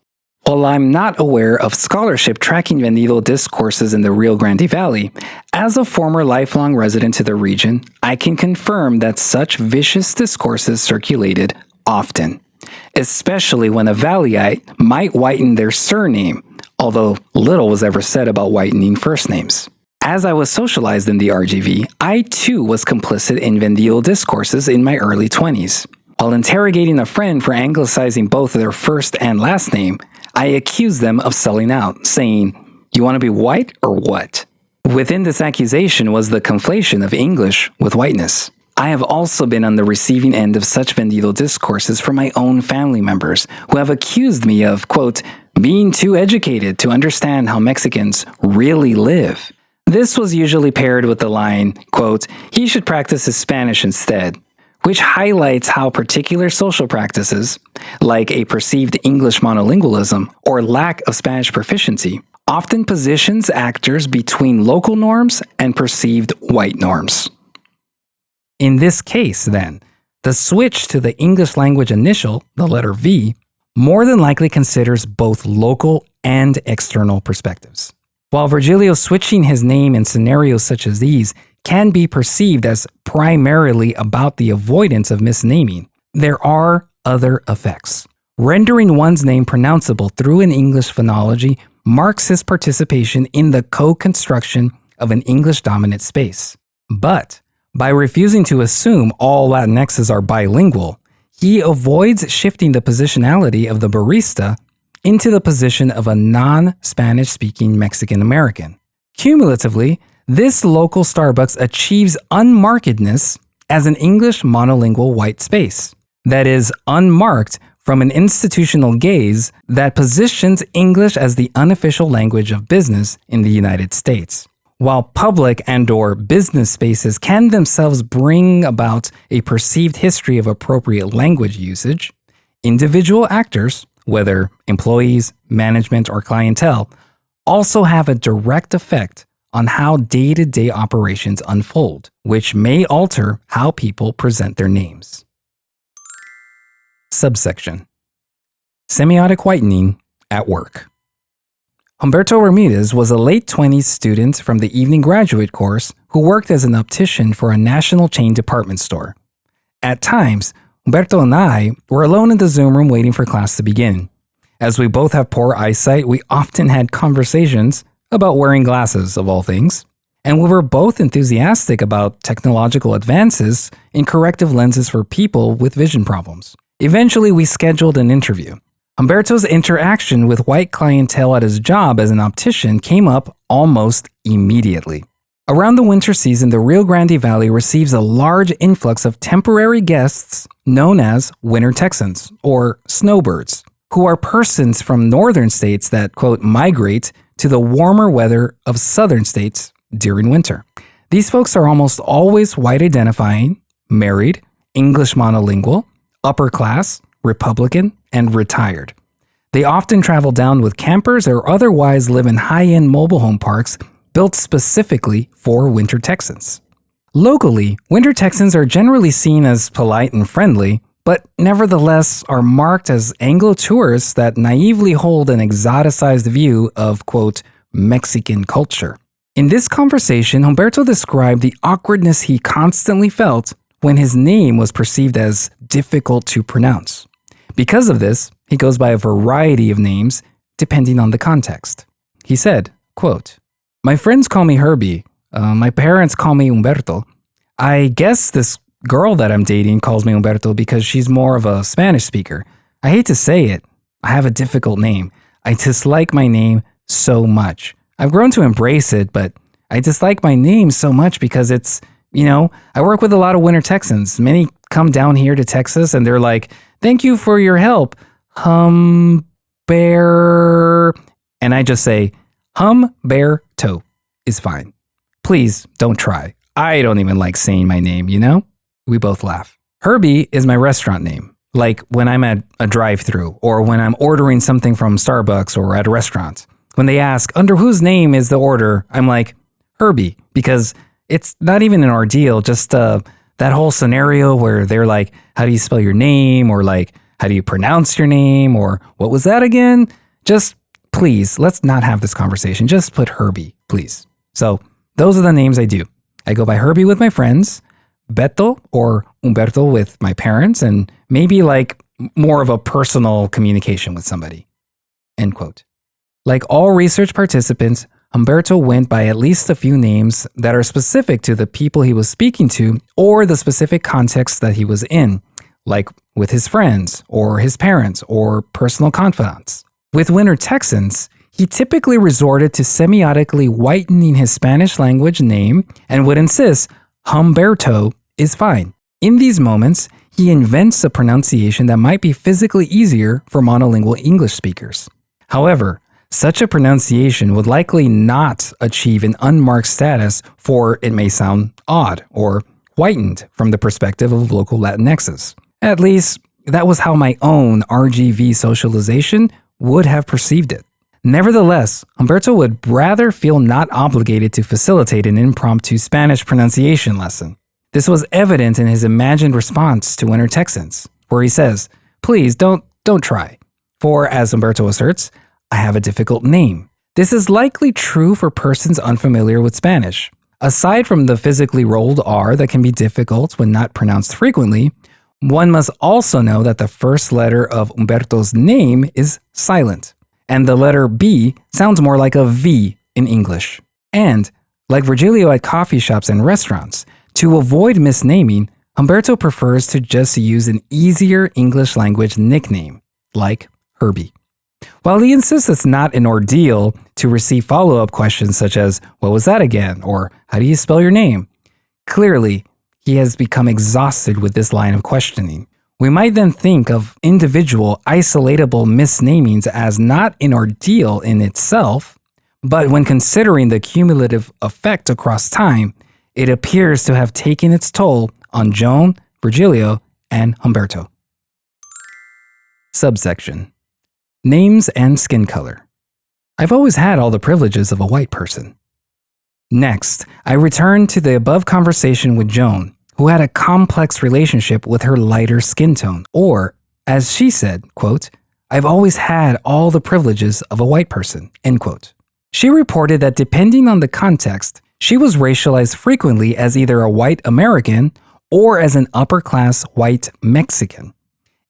While I'm not aware of scholarship tracking vendido discourses in the Rio Grande Valley, as a former lifelong resident to the region, I can confirm that such vicious discourses circulated often, especially when a Valleyite might whiten their surname, although little was ever said about whitening first names. As I was socialized in the RGV, I too was complicit in vendido discourses in my early 20s. While interrogating a friend for anglicizing both their first and last name, I accused them of selling out, saying, "You want to be white or what?" Within this accusation was the conflation of English with whiteness. I have also been on the receiving end of such vendido discourses from my own family members who have accused me of, quote, being too educated to understand how Mexicans really live. This was usually paired with the line, quote, "He should practice his Spanish instead," which highlights how particular social practices, like a perceived English monolingualism or lack of Spanish proficiency, often positions actors between local norms and perceived white norms. In this case, then, the switch to the English language initial, the letter V, more than likely considers both local and external perspectives. While Virgilio switching his name in scenarios such as these can be perceived as primarily about the avoidance of misnaming, there are other effects. Rendering one's name pronounceable through an English phonology marks his participation in the co-construction of an English-dominant space. But by refusing to assume all Latinxes are bilingual, he avoids shifting the positionality of the barista into the position of a non-Spanish-speaking Mexican-American. Cumulatively, this local Starbucks achieves unmarkedness as an English monolingual white space, that is, unmarked from an institutional gaze that positions English as the unofficial language of business in the United States. While public and/or business spaces can themselves bring about a perceived history of appropriate language usage, individual actors, whether employees, management, or clientele, also have a direct effect on how day-to-day operations unfold, which may alter how people present their names. Subsection: Semiotic Whitening at Work. Humberto Ramirez was a late 20s student from the evening graduate course who worked as an optician for a national chain department store. At times, Humberto and I were alone in the Zoom room waiting for class to begin. As we both have poor eyesight, we often had conversations about wearing glasses, of all things, and we were both enthusiastic about technological advances in corrective lenses for people with vision problems. Eventually, we scheduled an interview. Humberto's interaction with white clientele at his job as an optician came up almost immediately. Around the winter season, the Rio Grande Valley receives a large influx of temporary guests known as winter Texans, or snowbirds, who are persons from northern states that, quote, migrate to the warmer weather of southern states during winter. These folks are almost always white identifying, married, English monolingual, upper class, Republican, and retired. They often travel down with campers or otherwise live in high-end mobile home parks built specifically for winter Texans. Locally, winter Texans are generally seen as polite and friendly, but nevertheless are marked as Anglo tourists that naively hold an exoticized view of, quote, Mexican culture. In this conversation, Humberto described the awkwardness he constantly felt when his name was perceived as difficult to pronounce. Because of this, he goes by a variety of names depending on the context. He said, quote, "My friends call me Herbie. My parents call me Humberto. I guess this girl that I'm dating calls me Humberto because she's more of a Spanish speaker. I hate to say it. I have a difficult name. I dislike my name so much. I've grown to embrace it, but I dislike my name so much because it's, I work with a lot of winter Texans. Many come down here to Texas and they're like, 'Thank you for your help, Humber.' And I just say, Humberto is fine. Please don't try. I don't even like saying my name, you know? We both laugh. Herbie is my restaurant name, like when I'm at a drive-thru or when I'm ordering something from Starbucks or at a restaurant. When they ask, under whose name is the order? I'm like, Herbie, because it's not even an ordeal, just that whole scenario where they're like, how do you spell your name? Or like, how do you pronounce your name? Or what was that again? Just please, let's not have this conversation. Just put Herbie, please. So those are the names I do. I go by Herbie with my friends, Beto or Humberto with my parents, and maybe like more of a personal communication with somebody. End quote. Like all research participants, Humberto went by at least a few names that are specific to the people he was speaking to or the specific context that he was in, like with his friends or his parents or personal confidants. With Winter Texans, he typically resorted to semiotically whitening his Spanish language name and would insist Humberto is fine. In these moments, he invents a pronunciation that might be physically easier for monolingual English speakers. However, such a pronunciation would likely not achieve an unmarked status, for it may sound odd or whitened from the perspective of local Latinxes. At least, that was how my own RGV socialization would have perceived it. Nevertheless, Humberto would rather feel not obligated to facilitate an impromptu Spanish pronunciation lesson. This was evident in his imagined response to Winter Texans, where he says, please don't try, for as Humberto asserts, I have a difficult name. This is likely true for persons unfamiliar with Spanish. Aside from the physically rolled R that can be difficult when not pronounced frequently, one must also know that the first letter of Humberto's name is silent, and the letter B sounds more like a V in English. And, like Virgilio at coffee shops and restaurants, to avoid misnaming, Humberto prefers to just use an easier English language nickname, like Herbie. While he insists it's not an ordeal to receive follow-up questions such as, what was that again? Or how do you spell your name? Clearly, he has become exhausted with this line of questioning. We might then think of individual, isolatable misnamings as not an ordeal in itself, but when considering the cumulative effect across time, it appears to have taken its toll on Joan, Virgilio, and Humberto. Subsection: Names and skin color. I've always had all the privileges of a white person. Next, I return to the above conversation with Joan, who had a complex relationship with her lighter skin tone, or, as she said, quote, I've always had all the privileges of a white person, end quote. She reported that depending on the context, she was racialized frequently as either a white American or as an upper-class white Mexican.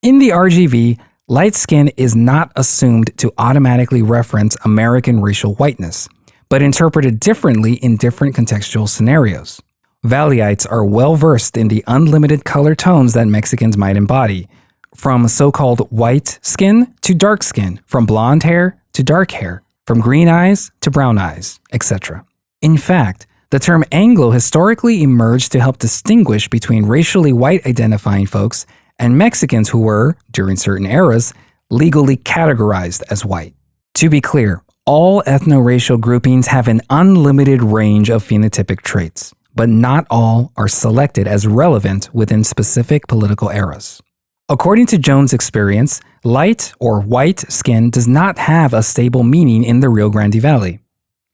In the RGV, light skin is not assumed to automatically reference American racial whiteness, but interpreted differently in different contextual scenarios. Valleites are well versed in the unlimited color tones that Mexicans might embody, from so-called white skin to dark skin, from blonde hair to dark hair, from green eyes to brown eyes, etc. In fact, the term Anglo historically emerged to help distinguish between racially white identifying folks and Mexicans who were, during certain eras, legally categorized as white. To be clear, all ethno-racial groupings have an unlimited range of phenotypic traits, but not all are selected as relevant within specific political eras. According to Joan's experience, light or white skin does not have a stable meaning in the Rio Grande Valley.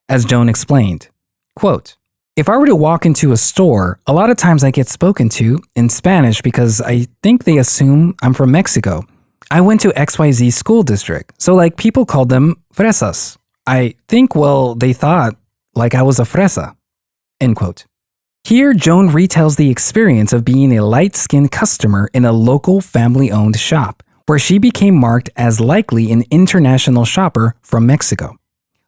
As Joan explained, quote, if I were to walk into a store, a lot of times I get spoken to in Spanish because I think they assume I'm from Mexico. I went to XYZ school district, so like people called them fresas. I think, well, they thought like I was a fresa, end quote. Here, Joan retells the experience of being a light-skinned customer in a local family-owned shop, where she became marked as likely an international shopper from Mexico.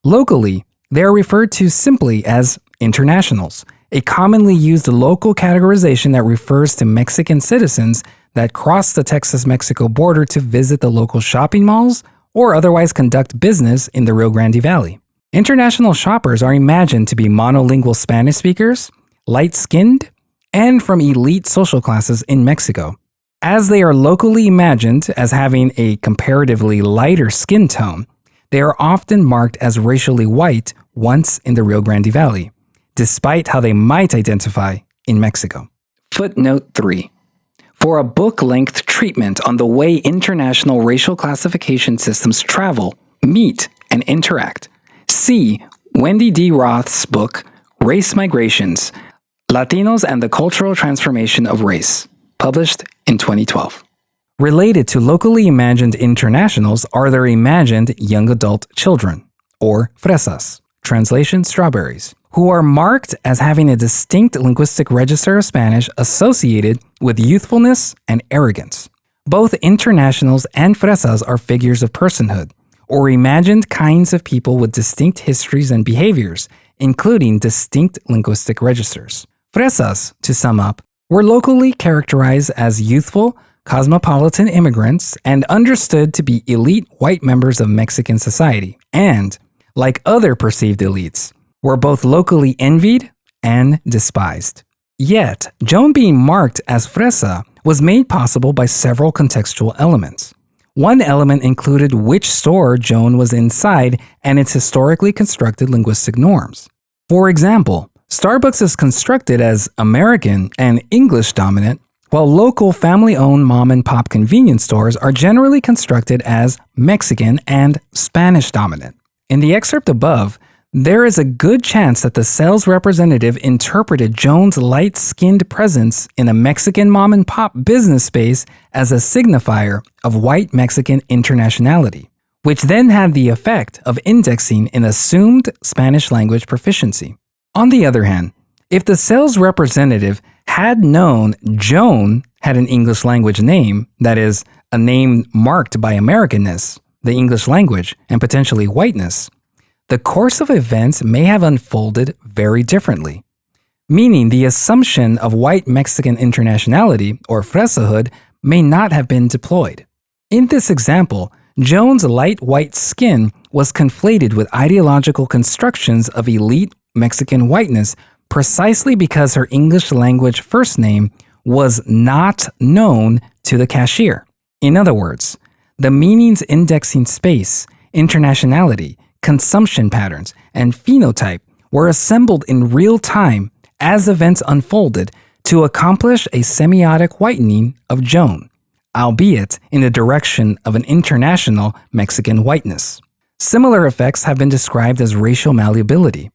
Locally, they are referred to simply as internationals, a commonly used local categorization that refers to Mexican citizens that cross the Texas-Mexico border to visit the local shopping malls or otherwise conduct business in the Rio Grande Valley. International shoppers are imagined to be monolingual Spanish speakers, light-skinned, and from elite social classes in Mexico. As they are locally imagined as having a comparatively lighter skin tone, they are often marked as racially white once in the Rio Grande Valley, despite how they might identify in Mexico. Footnote 3. For a book-length treatment on the way international racial classification systems travel, meet, and interact, see Wendy D. Roth's book, Race Migrations, Latinos and the Cultural Transformation of Race, published in 2012. Related to locally imagined internationals are their imagined young adult children, or fresas, translation strawberries, who are marked as having a distinct linguistic register of Spanish associated with youthfulness and arrogance. Both internationals and fresas are figures of personhood, or imagined kinds of people with distinct histories and behaviors, including distinct linguistic registers. Fresas, to sum up, were locally characterized as youthful, cosmopolitan immigrants and understood to be elite white members of Mexican society, and, like other perceived elites, were both locally envied and despised. Yet, Joan being marked as fresa was made possible by several contextual elements. One element included which store Joan was inside and its historically constructed linguistic norms. For example, Starbucks is constructed as American and English dominant, while local family-owned mom-and-pop convenience stores are generally constructed as Mexican and Spanish dominant. In the excerpt above, there is a good chance that the sales representative interpreted Joan's light-skinned presence in a Mexican mom-and-pop business space as a signifier of white Mexican internationality, which then had the effect of indexing an assumed Spanish language proficiency. On the other hand, if the sales representative had known Joan had an English language name, that is, a name marked by Americanness, the English language, and potentially whiteness, the course of events may have unfolded very differently, meaning the assumption of white Mexican internationality, or fresahood, may not have been deployed. In this example, Joan's light white skin was conflated with ideological constructions of elite Mexican whiteness precisely because her English language first name was not known to the cashier. In other words, the meanings indexing space, internationality, consumption patterns, and phenotype were assembled in real time as events unfolded to accomplish a semiotic whitening of Joan, albeit in the direction of an international Mexican whiteness. Similar effects have been described as racial malleability,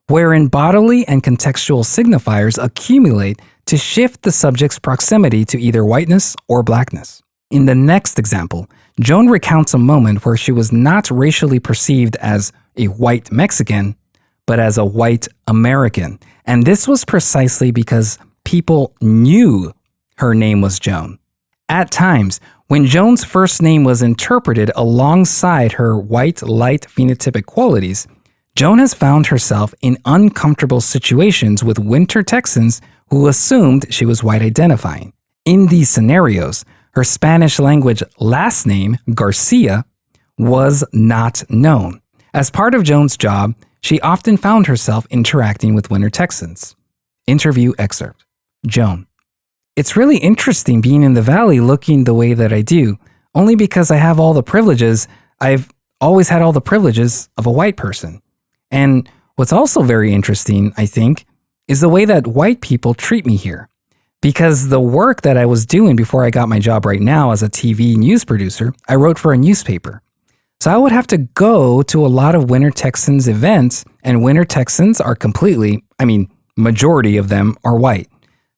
wherein bodily and contextual signifiers accumulate to shift the subject's proximity to either whiteness or blackness. In the next example, Joan recounts a moment where she was not racially perceived as a white Mexican, but as a white American, and this was precisely because people knew her name was Joan. At times, when Joan's first name was interpreted alongside her white light phenotypic qualities, Joan has found herself in uncomfortable situations with winter Texans who assumed she was white identifying. In these scenarios, her Spanish language last name, Garcia, was not known. As part of Joan's job, she often found herself interacting with winter Texans. Interview excerpt. Joan: it's really interesting being in the Valley looking the way that I do, only because I have all the privileges. I've always had all the privileges of a white person. And what's also very interesting, I think, is the way that white people treat me here. Because the work that I was doing before I got my job right now as a TV news producer, I wrote for a newspaper. So I would have to go to a lot of Winter Texans events, and Winter Texans are majority of them are white.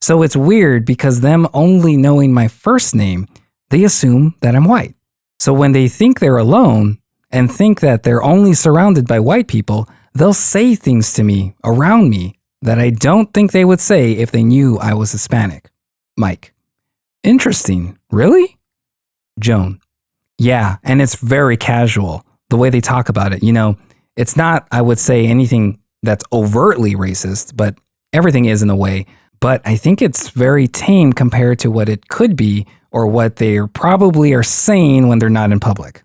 So it's weird because them only knowing my first name, they assume that I'm white. So when they think they're alone and think that they're only surrounded by white people, they'll say things to me, around me, that I don't think they would say if they knew I was Hispanic. Mike: interesting. Really? Joan: yeah, and it's very casual, the way they talk about it. You know, it's not, I would say, anything that's overtly racist, but everything is in a way. But I think it's very tame compared to what it could be or what they probably are saying when they're not in public.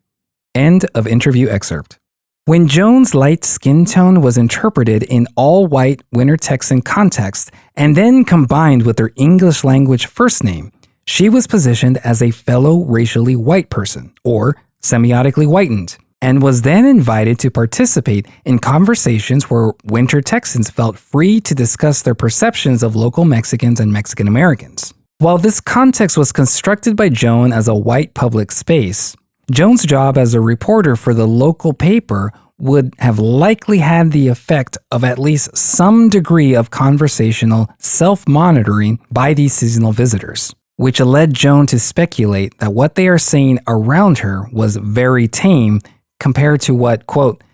End of interview excerpt. When Joan's light skin tone was interpreted in all-white Winter Texan context and then combined with her English language first name, she was positioned as a fellow racially white person, or semiotically whitened, and was then invited to participate in conversations where winter Texans felt free to discuss their perceptions of local Mexicans and Mexican Americans. While this context was constructed by Joan as a white public space, Joan's job as a reporter for the local paper would have likely had the effect of at least some degree of conversational self-monitoring by these seasonal visitors, which led Joan to speculate that what they are saying around her was very tame compared to what, quote,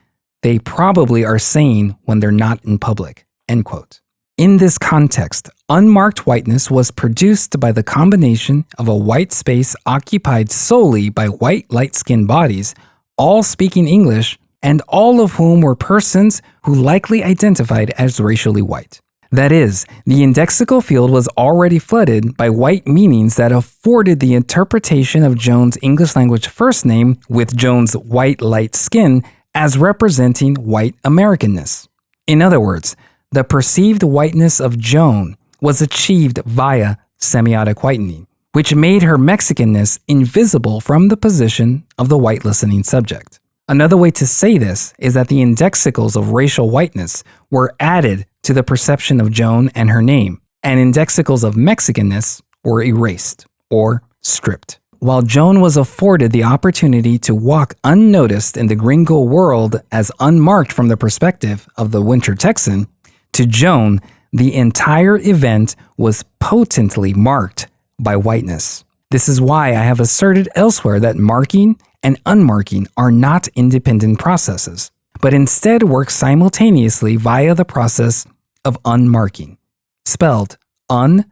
they probably are saying when they're not in public, end quote. In this context, unmarked whiteness was produced by the combination of a white space occupied solely by white light-skinned bodies, all speaking English, and all of whom were persons who likely identified as racially white. That is, the indexical field was already flooded by white meanings that afforded the interpretation of Joan's English language first name with Joan's white light skin as representing white Americanness. In other words, the perceived whiteness of Joan was achieved via semiotic whitening, which made her Mexicanness invisible from the position of the white listening subject. Another way to say this is that the indexicals of racial whiteness were added to the perception of Joan and her name, and indexicals of Mexicanness were erased or stripped. While Joan was afforded the opportunity to walk unnoticed in the gringo world as unmarked from the perspective of the winter Texan, to Joan, the entire event was potently marked by whiteness. This is why I have asserted elsewhere that marking and unmarking are not independent processes, but instead work simultaneously via the process of unmarking, spelled un/marking.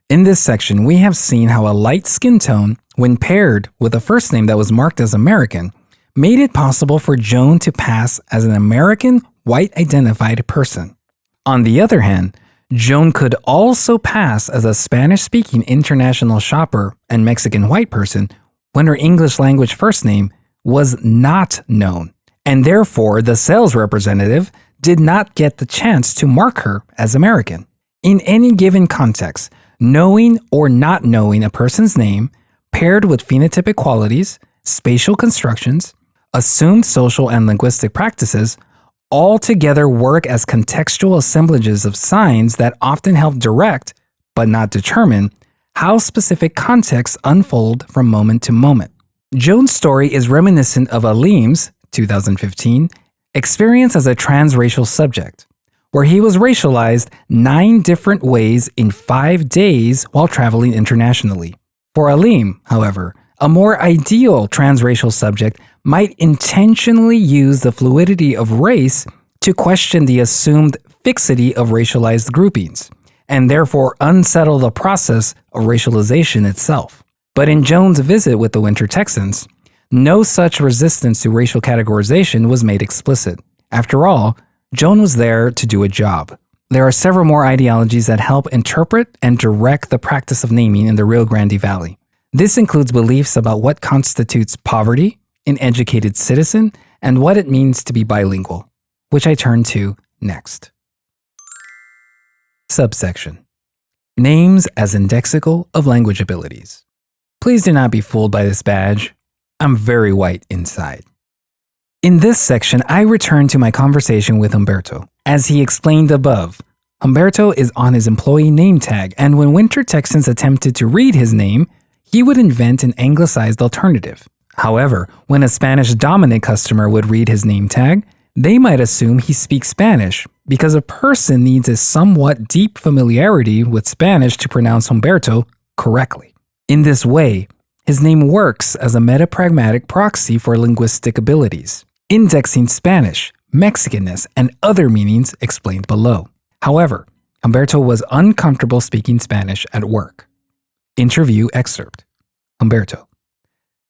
In this section, we have seen how a light skin tone, when paired with a first name that was marked as American, made it possible for Joan to pass as an American white-identified person. On the other hand, Joan could also pass as a Spanish-speaking international shopper and Mexican white person when her English language first name was not known, and therefore the sales representative did not get the chance to mark her as American. In any given context, knowing or not knowing a person's name, paired with phenotypic qualities, spatial constructions, assumed social and linguistic practices, all together work as contextual assemblages of signs that often help direct, but not determine, how specific contexts unfold from moment to moment. Joan's story is reminiscent of Alim's, 2015, experience as a transracial subject, where he was racialized 9 different ways in 5 days while traveling internationally. For Alim, however, a more ideal transracial subject might intentionally use the fluidity of race to question the assumed fixity of racialized groupings, and therefore unsettle the process of racialization itself. But in Joan's visit with the winter Texans, no such resistance to racial categorization was made explicit. After all, Joan was there to do a job. There are several more ideologies that help interpret and direct the practice of naming in the Rio Grande Valley. This includes beliefs about what constitutes poverty, an educated citizen, and what it means to be bilingual, which I turn to next. Subsection: Names as indexical of language abilities. Please do not be fooled by this badge. I'm very white inside. In this section, I return to my conversation with Humberto. As he explained above, Humberto is on his employee name tag, and when winter Texans attempted to read his name, he would invent an anglicized alternative. However, when a Spanish-dominant customer would read his name tag, they might assume he speaks Spanish because a person needs a somewhat deep familiarity with Spanish to pronounce Humberto correctly. In this way, his name works as a metapragmatic proxy for linguistic abilities, indexing Spanish, Mexicanness, and other meanings explained below. However, Humberto was uncomfortable speaking Spanish at work. Interview excerpt. Humberto.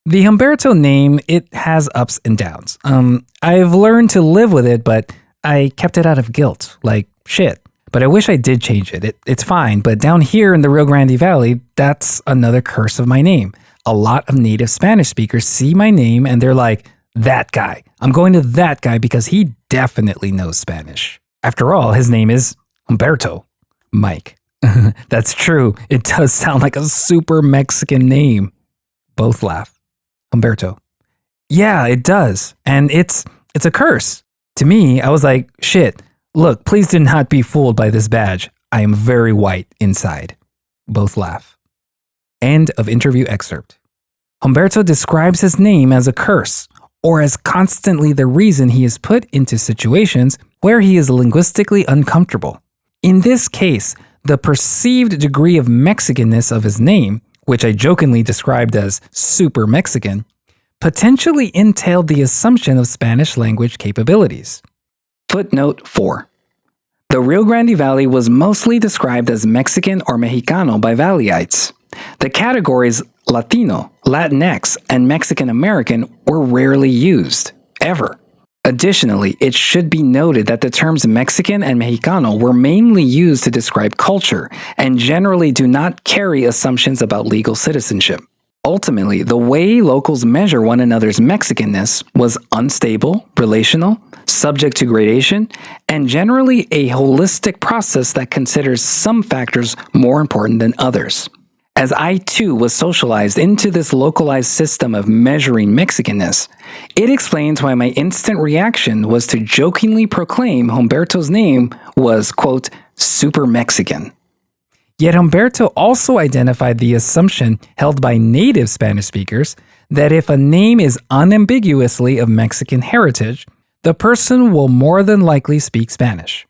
The Humberto name, it has ups and downs. I've learned to live with it, but I kept it out of guilt, like shit. But I wish I did change it. It's fine, but down here in the Rio Grande Valley, that's another curse of my name. A lot of native Spanish speakers see my name and they're like, that guy. I'm going to that guy because he definitely knows Spanish. After all, his name is Humberto. Mike. That's true. It does sound like a super Mexican name. Both laugh. Humberto. Yeah, it does. And it's a curse. To me, I was like, shit, look, please do not be fooled by this badge. I am very white inside. Both laugh. End of interview excerpt. Humberto describes his name as a curse, or as constantly the reason he is put into situations where he is linguistically uncomfortable. In this case, the perceived degree of Mexicanness of his name, which I jokingly described as super Mexican, potentially entailed the assumption of Spanish language capabilities. Footnote 4. The Rio Grande Valley was mostly described as Mexican or Mexicano by Valleyites. The categories Latino, Latinx, and Mexican American were rarely used, ever. Additionally, it should be noted that the terms Mexican and Mexicano were mainly used to describe culture and generally do not carry assumptions about legal citizenship. Ultimately, the way locals measure one another's Mexicanness was unstable, relational, subject to gradation, and generally a holistic process that considers some factors more important than others. As I too was socialized into this localized system of measuring Mexicanness, it explains why my instant reaction was to jokingly proclaim Humberto's name was, quote, super Mexican. Yet Humberto also identified the assumption held by native Spanish speakers that if a name is unambiguously of Mexican heritage, the person will more than likely speak Spanish.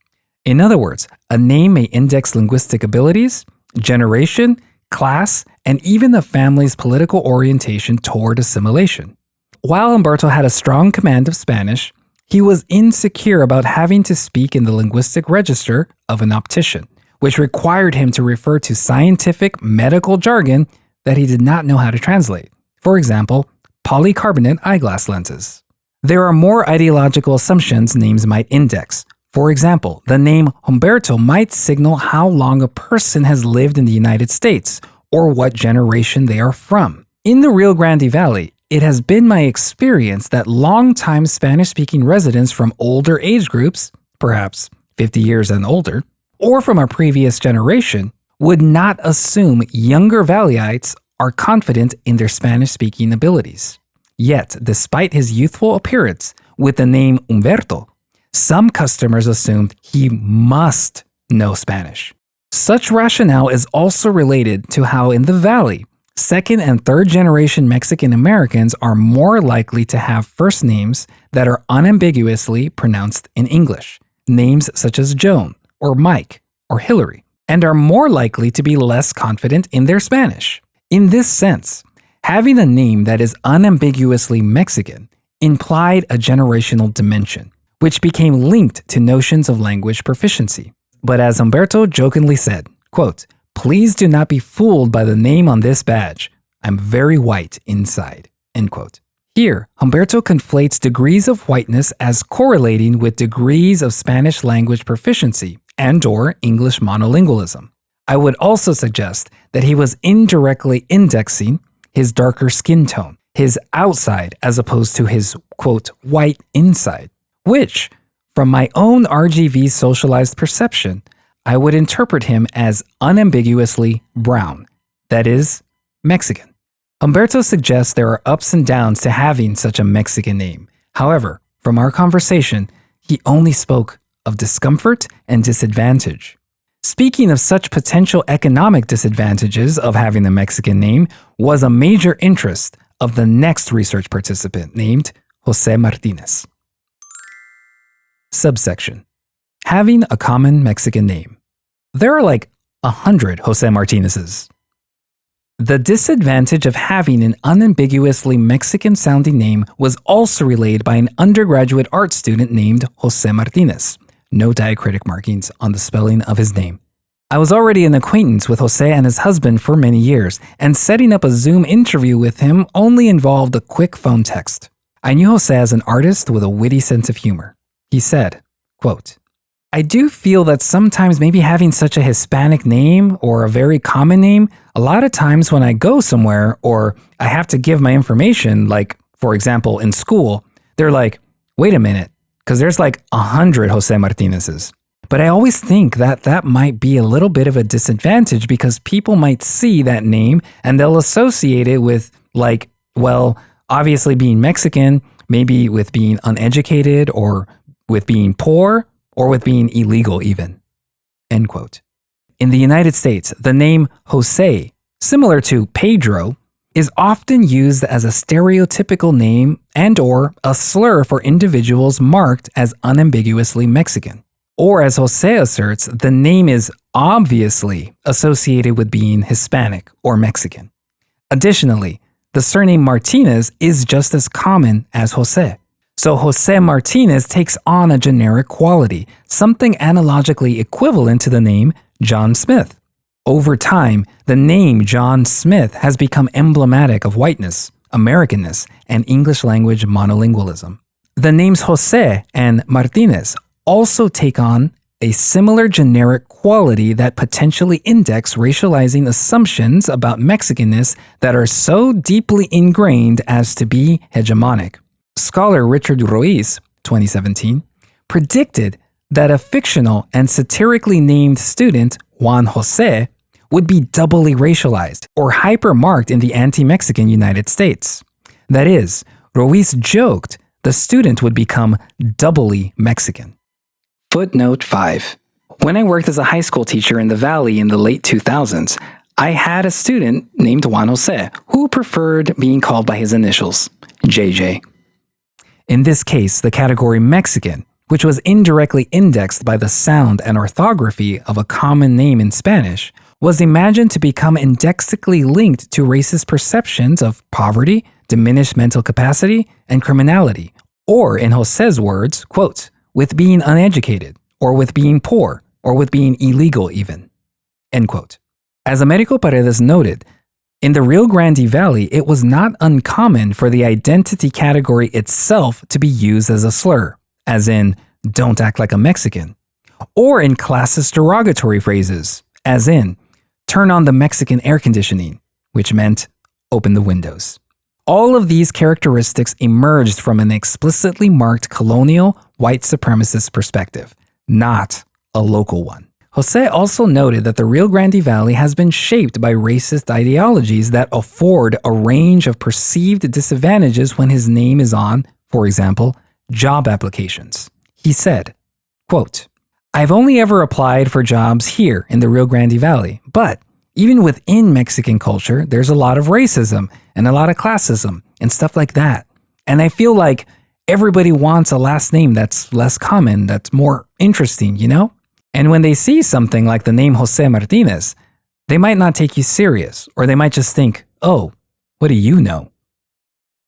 In other words, a name may index linguistic abilities, generation, class, and even the family's political orientation toward assimilation. While Humberto had a strong command of Spanish, he was insecure about having to speak in the linguistic register of an optician, which required him to refer to scientific medical jargon that he did not know how to translate. For example, polycarbonate eyeglass lenses. There are more ideological assumptions names might index. For example, the name Humberto might signal how long a person has lived in the United States or what generation they are from. In the Rio Grande Valley, it has been my experience that long-time Spanish-speaking residents from older age groups, perhaps 50 years and older, or from a previous generation, would not assume younger Valleyites are confident in their Spanish-speaking abilities. Yet, despite his youthful appearance with the name Humberto, some customers assumed he must know Spanish. Such rationale is also related to how in the Valley, second and third generation Mexican Americans are more likely to have first names that are unambiguously pronounced in English, names such as Joan, or Mike, or Hillary, and are more likely to be less confident in their Spanish. In this sense, having a name that is unambiguously Mexican implied a generational dimension, which became linked to notions of language proficiency. But as Humberto jokingly said, quote, please do not be fooled by the name on this badge. I'm very white inside, end quote. Here, Humberto conflates degrees of whiteness as correlating with degrees of Spanish language proficiency and/or English monolingualism. I would also suggest that he was indirectly indexing his darker skin tone, his outside as opposed to his, quote, white inside, which, from my own RGV socialized perception, I would interpret him as unambiguously brown, that is, Mexican. Humberto suggests there are ups and downs to having such a Mexican name. However, from our conversation, he only spoke of discomfort and disadvantage. Speaking of such potential economic disadvantages of having a Mexican name was a major interest of the next research participant named Jose Martinez. Subsection: having a common Mexican name. There are like 100 Jose Martinezes. The disadvantage of having an unambiguously Mexican-sounding name was also relayed by an undergraduate art student named Jose Martinez. No diacritic markings on the spelling of his name. I was already an acquaintance with Jose and his husband for many years, and setting up a Zoom interview with him only involved a quick phone text. I knew Jose as an artist with a witty sense of humor. He said, quote, I do feel that sometimes maybe having such a Hispanic name or a very common name, a lot of times when I go somewhere or I have to give my information, like, for example, in school, they're like, wait a minute, because there's like 100 Jose Martinezes. But I always think that that might be a little bit of a disadvantage because people might see that name and they'll associate it with like, well, Obviously, being Mexican, maybe with being uneducated or with being poor or with being illegal even. End quote. In the United States, the name Jose, similar to Pedro, is often used as a stereotypical name and or a slur for individuals marked as unambiguously Mexican. Or as Jose asserts, the name is obviously associated with being Hispanic or Mexican. Additionally, the surname Martinez is just as common as Jose. So Jose Martinez takes on a generic quality, something analogically equivalent to the name John Smith. Over time, the name John Smith has become emblematic of whiteness, Americanness, and English language monolingualism. The names Jose and Martinez also take on a similar generic quality that potentially index racializing assumptions about Mexicanness that are so deeply ingrained as to be hegemonic. Scholar Richard Ruiz, 2017, predicted that a fictional and satirically named student, Juan Jose, would be doubly racialized or hypermarked in the anti-Mexican United States. That is, Ruiz joked the student would become doubly Mexican. Footnote 5. When I worked as a high school teacher in the Valley in the late 2000s, I had a student named Juan Jose who preferred being called by his initials, JJ. In this case, the category Mexican, which was indirectly indexed by the sound and orthography of a common name in Spanish, was imagined to become indexically linked to racist perceptions of poverty, diminished mental capacity, and criminality, or in Jose's words, quote, with being uneducated, or with being poor, or with being illegal even, end quote. As Americo Paredes noted, in the Rio Grande Valley, it was not uncommon for the identity category itself to be used as a slur, as in, don't act like a Mexican, or in classist derogatory phrases, as in, turn on the Mexican air conditioning, which meant open the windows. All of these characteristics emerged from an explicitly marked colonial white supremacist perspective, not a local one. Jose also noted that the Rio Grande Valley has been shaped by racist ideologies that afford a range of perceived disadvantages when his name is on, for example, job applications. He said, quote, I've only ever applied for jobs here in the Rio Grande Valley, but even within Mexican culture, there's a lot of racism and a lot of classism and stuff like that. And I feel like everybody wants a last name that's less common, that's more interesting, you know? And when they see something like the name Jose Martinez, they might not take you serious, or they might just think, oh, what do you know?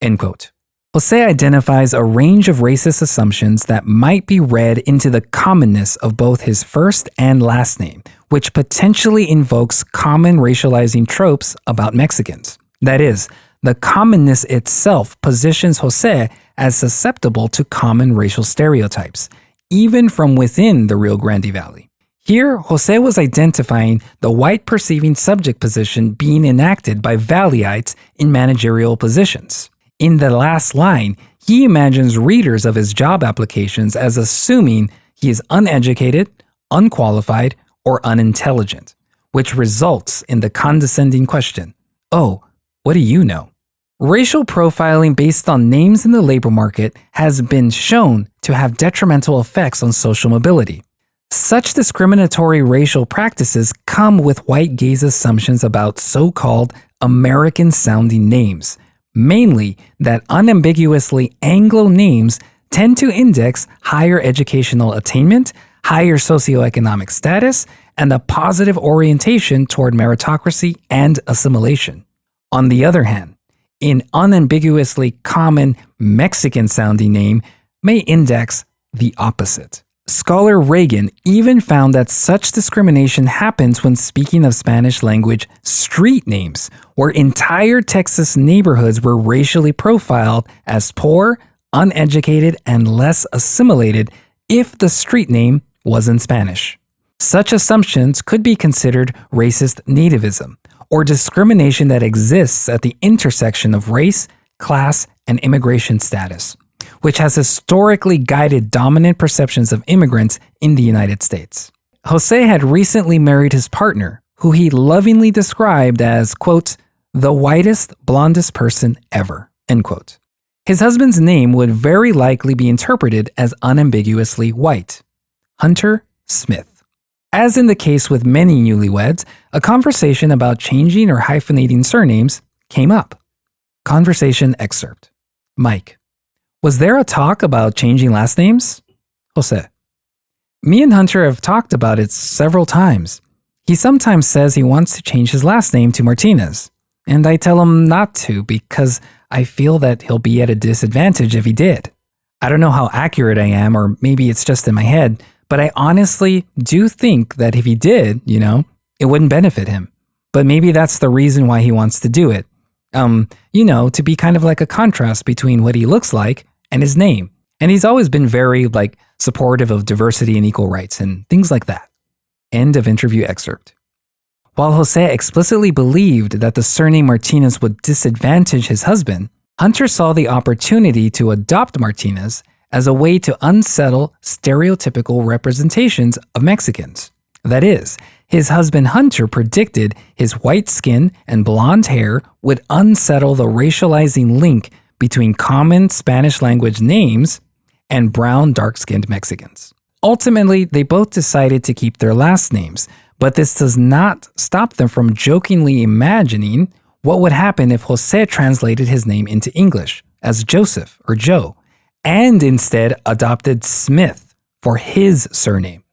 End quote. Jose identifies a range of racist assumptions that might be read into the commonness of both his first and last name, which potentially invokes common racializing tropes about Mexicans. That is, the commonness itself positions Jose as susceptible to common racial stereotypes, even from within the Rio Grande Valley. Here, Jose was identifying the white perceiving subject position being enacted by Valleyites in managerial positions. In the last line, he imagines readers of his job applications as assuming he is uneducated, unqualified, or unintelligent, which results in the condescending question, oh, what do you know? Racial profiling based on names in the labor market has been shown to have detrimental effects on social mobility. Such discriminatory racial practices come with white gaze assumptions about so-called American-sounding names, mainly that unambiguously Anglo names tend to index higher educational attainment, higher socioeconomic status, and a positive orientation toward meritocracy and assimilation. On the other hand, an unambiguously common Mexican-sounding name may index the opposite. Scholar Reagan even found that such discrimination happens when speaking of Spanish language street names, where entire Texas neighborhoods were racially profiled as poor, uneducated, and less assimilated if the street name was in Spanish. Such assumptions could be considered racist nativism, or discrimination that exists at the intersection of race, class, and immigration status, which has historically guided dominant perceptions of immigrants in the United States. Jose had recently married his partner, who he lovingly described as, quote, the whitest, blondest person ever, End quote. His husband's name would very likely be interpreted as unambiguously white, Hunter Smith. As in the case with many newlyweds, a conversation about changing or hyphenating surnames came up. Conversation excerpt. Mike: was there a talk about changing last names? Jose: me and Hunter have talked about it several times. He sometimes says he wants to change his last name to Martinez, and I tell him not to because I feel that he'll be at a disadvantage if he did. I don't know how accurate I am, or maybe it's just in my head, but I honestly do think that if he did, it wouldn't benefit him. But maybe that's the reason why he wants to do it. To be kind of like a contrast between what he looks like and his name. And he's always been very, supportive of diversity and equal rights and things like that. End of interview excerpt. While Jose explicitly believed that the surname Martinez would disadvantage his husband, Hunter saw the opportunity to adopt Martinez as a way to unsettle stereotypical representations of Mexicans. That is, his husband Hunter predicted his white skin and blonde hair would unsettle the racializing link between common Spanish language names and brown dark-skinned Mexicans. Ultimately, they both decided to keep their last names, but this does not stop them from jokingly imagining what would happen if Jose translated his name into English as Joseph or Joe, and instead adopted Smith for his surname.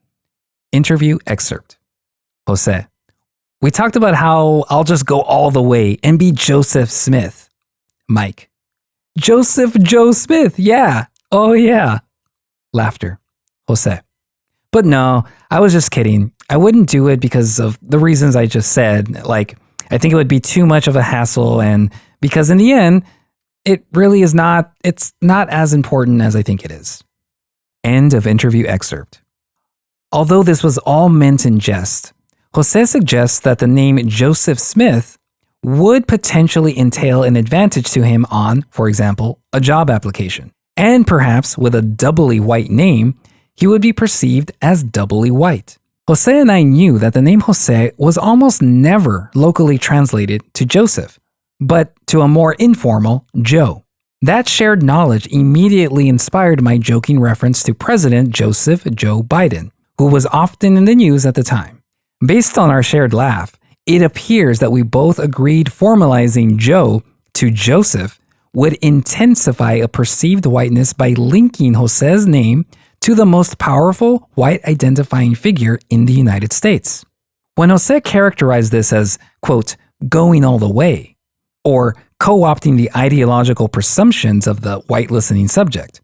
Interview excerpt. Jose: we talked about how I'll just go all the way and be Joseph Smith. Mike: Joseph Joe Smith, yeah. Oh yeah. Laughter. Jose: but no, I was just kidding. I wouldn't do it because of the reasons I just said. I think it would be too much of a hassle, and because in the end, it's not as important as I think it is. End of interview excerpt. Although this was all meant in jest, Jose suggests that the name Joseph Smith would potentially entail an advantage to him on, for example, a job application. And perhaps with a doubly white name, he would be perceived as doubly white. Jose and I knew that the name Jose was almost never locally translated to Joseph, but to a more informal Joe. That shared knowledge immediately inspired my joking reference to President Joseph Joe Biden, who was often in the news at the time. Based on our shared laugh, it appears that we both agreed formalizing Joe to Joseph would intensify a perceived whiteness by linking Jose's name to the most powerful white identifying figure in the United States. When Jose characterized this as, quote, going all the way, or co-opting the ideological presumptions of the white listening subject,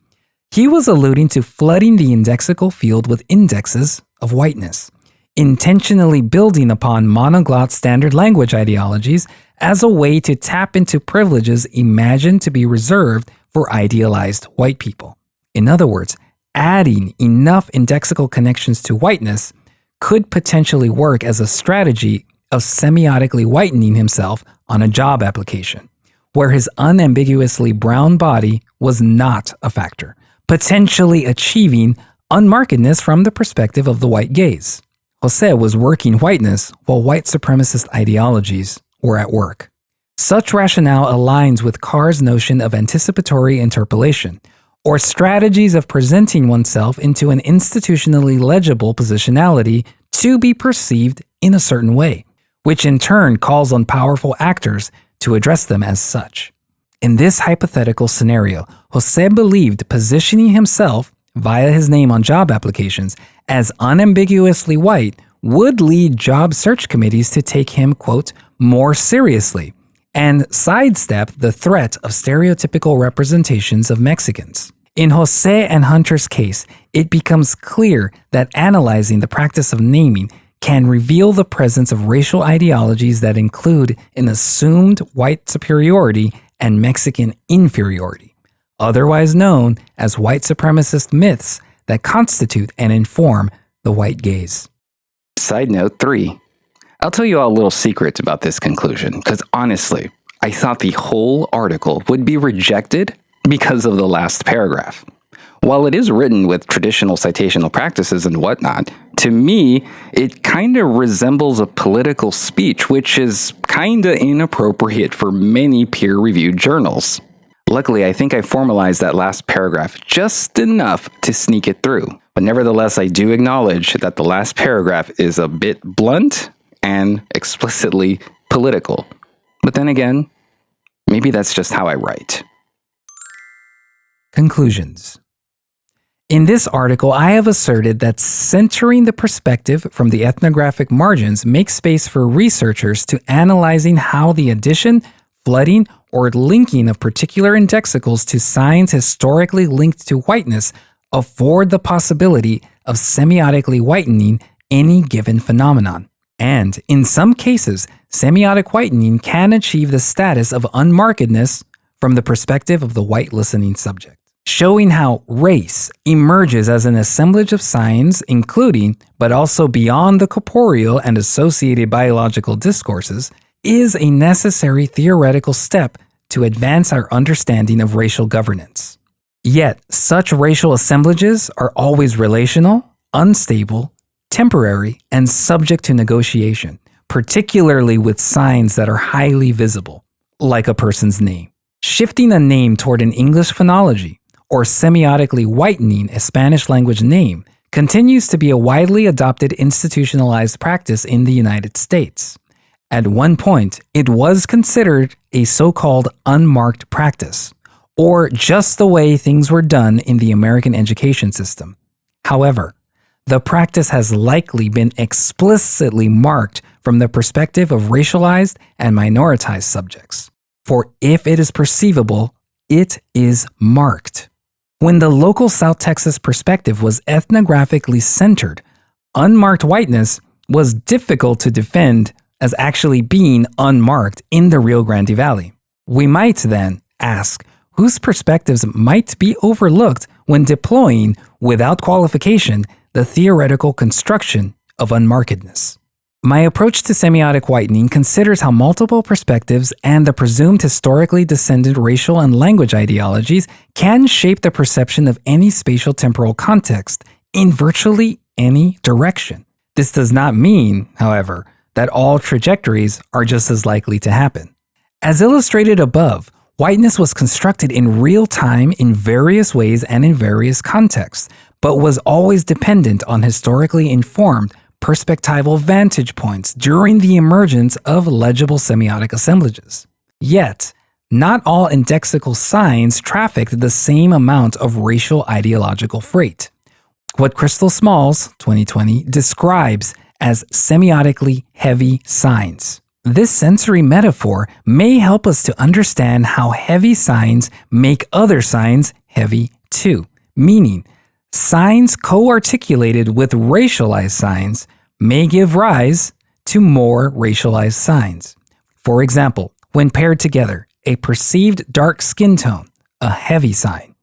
he was alluding to flooding the indexical field with indexes of whiteness, intentionally building upon monoglot standard language ideologies as a way to tap into privileges imagined to be reserved for idealized white people. In other words, adding enough indexical connections to whiteness could potentially work as a strategy of semiotically whitening himself on a job application, where his unambiguously brown body was not a factor, potentially achieving unmarkedness from the perspective of the white gaze. Jose was working whiteness while white supremacist ideologies were at work. Such rationale aligns with Carr's notion of anticipatory interpolation, or strategies of presenting oneself into an institutionally legible positionality to be perceived in a certain way, which in turn calls on powerful actors to address them as such. In this hypothetical scenario, Jose believed positioning himself via his name on job applications as unambiguously white would lead job search committees to take him, quote, more seriously and sidestep the threat of stereotypical representations of Mexicans. In Jose and Hunter's case, it becomes clear that analyzing the practice of naming can reveal the presence of racial ideologies that include an assumed white superiority and Mexican inferiority, otherwise known as white supremacist myths that constitute and inform the white gaze. Sidenote 3. I'll tell you all a little secret about this conclusion, because honestly, I thought the whole article would be rejected because of the last paragraph. While it is written with traditional citational practices and whatnot, to me, it kind of resembles a political speech, which is kind of inappropriate for many peer-reviewed journals. Luckily, I think I formalized that last paragraph just enough to sneak it through. But nevertheless, I do acknowledge that the last paragraph is a bit blunt and explicitly political. But then again, maybe that's just how I write. Conclusions. In this article, I have asserted that centering the perspective from the ethnographic margins makes space for researchers to analyzing how the addition, flooding, or linking of particular indexicals to signs historically linked to whiteness afford the possibility of semiotically whitening any given phenomenon. And, in some cases, semiotic whitening can achieve the status of unmarkedness from the perspective of the white listening subject, showing how race emerges as an assemblage of signs, including, but also beyond the corporeal and associated biological discourses, is a necessary theoretical step to advance our understanding of racial governance. Yet, such racial assemblages are always relational, unstable, temporary, and subject to negotiation, particularly with signs that are highly visible, like a person's name. Shifting a name toward an English phonology, or semiotically whitening a Spanish language name, continues to be a widely adopted institutionalized practice in the United States. At one point, it was considered a so-called unmarked practice, or just the way things were done in the American education system. However, the practice has likely been explicitly marked from the perspective of racialized and minoritized subjects. For if it is perceivable, it is marked. When the local South Texas perspective was ethnographically centered, unmarked whiteness was difficult to defend as actually being unmarked in the Rio Grande Valley. We might then ask whose perspectives might be overlooked when deploying, without qualification, the theoretical construction of unmarkedness. My approach to semiotic whitening considers how multiple perspectives and the presumed historically descended racial and language ideologies can shape the perception of any spatial-temporal context in virtually any direction. This does not mean, however, that all trajectories are just as likely to happen. As illustrated above, whiteness was constructed in real time in various ways and in various contexts, but was always dependent on historically informed perspectival vantage points during the emergence of legible semiotic assemblages. Yet, not all indexical signs trafficked the same amount of racial ideological freight. What Crystal Smalls, 2020, describes as semiotically heavy signs. This sensory metaphor may help us to understand how heavy signs make other signs heavy too, meaning signs co-articulated with racialized signs may give rise to more racialized signs. For example, when paired together, a perceived dark skin tone, a heavy sign,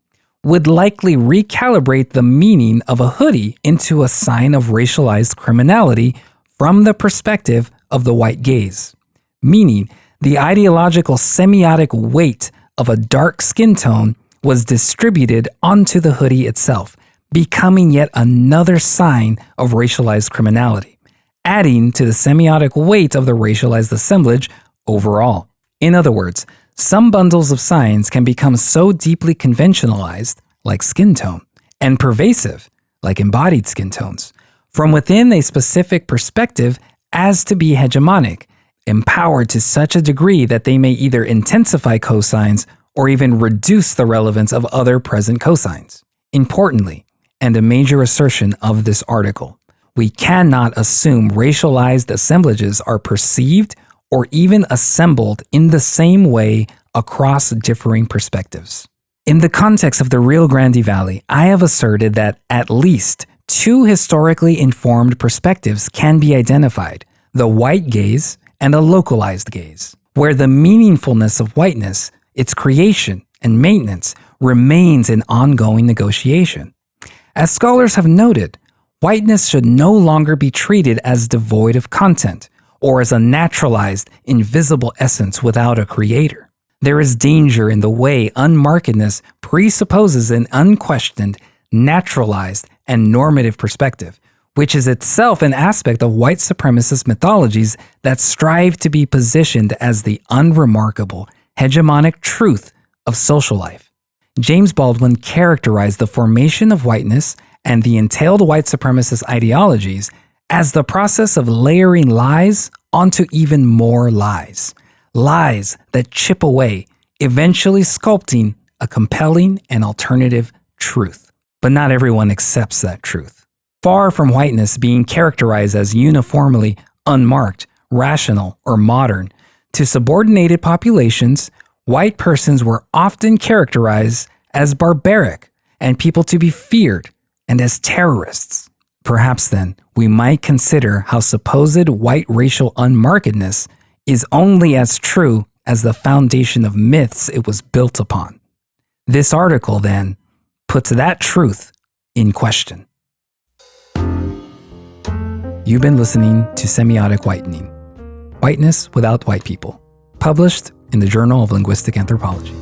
would likely recalibrate the meaning of a hoodie into a sign of racialized criminality from the perspective of the white gaze, meaning the ideological semiotic weight of a dark skin tone was distributed onto the hoodie itself, becoming yet another sign of racialized criminality, adding to the semiotic weight of the racialized assemblage overall. In other words, some bundles of signs can become so deeply conventionalized, like skin tone, and pervasive, like embodied skin tones, from within a specific perspective as to be hegemonic, empowered to such a degree that they may either intensify cosigns or even reduce the relevance of other present cosigns. Importantly, and a major assertion of this article, we cannot assume racialized assemblages are perceived or even assembled in the same way across differing perspectives. In the context of the Rio Grande Valley, I have asserted that at least two historically informed perspectives can be identified, the white gaze and a localized gaze, where the meaningfulness of whiteness, its creation and maintenance, remains an ongoing negotiation. As scholars have noted, whiteness should no longer be treated as devoid of content, or as a naturalized, invisible essence without a creator. There is danger in the way unmarkedness presupposes an unquestioned, naturalized, and normative perspective, which is itself an aspect of white supremacist mythologies that strive to be positioned as the unremarkable, hegemonic truth of social life. James Baldwin characterized the formation of whiteness and the entailed white supremacist ideologies as the process of layering lies onto even more lies. Lies that chip away, eventually sculpting a compelling and alternative truth. But not everyone accepts that truth. Far from whiteness being characterized as uniformly unmarked, rational, or modern, to subordinated populations, white persons were often characterized as barbaric and people to be feared, and as terrorists. Perhaps then, we might consider how supposed white racial unmarkedness is only as true as the foundation of myths it was built upon. This article, then, puts that truth in question. You've been listening to Semiotic Whitening, Whiteness Without White People, published in the Journal of Linguistic Anthropology.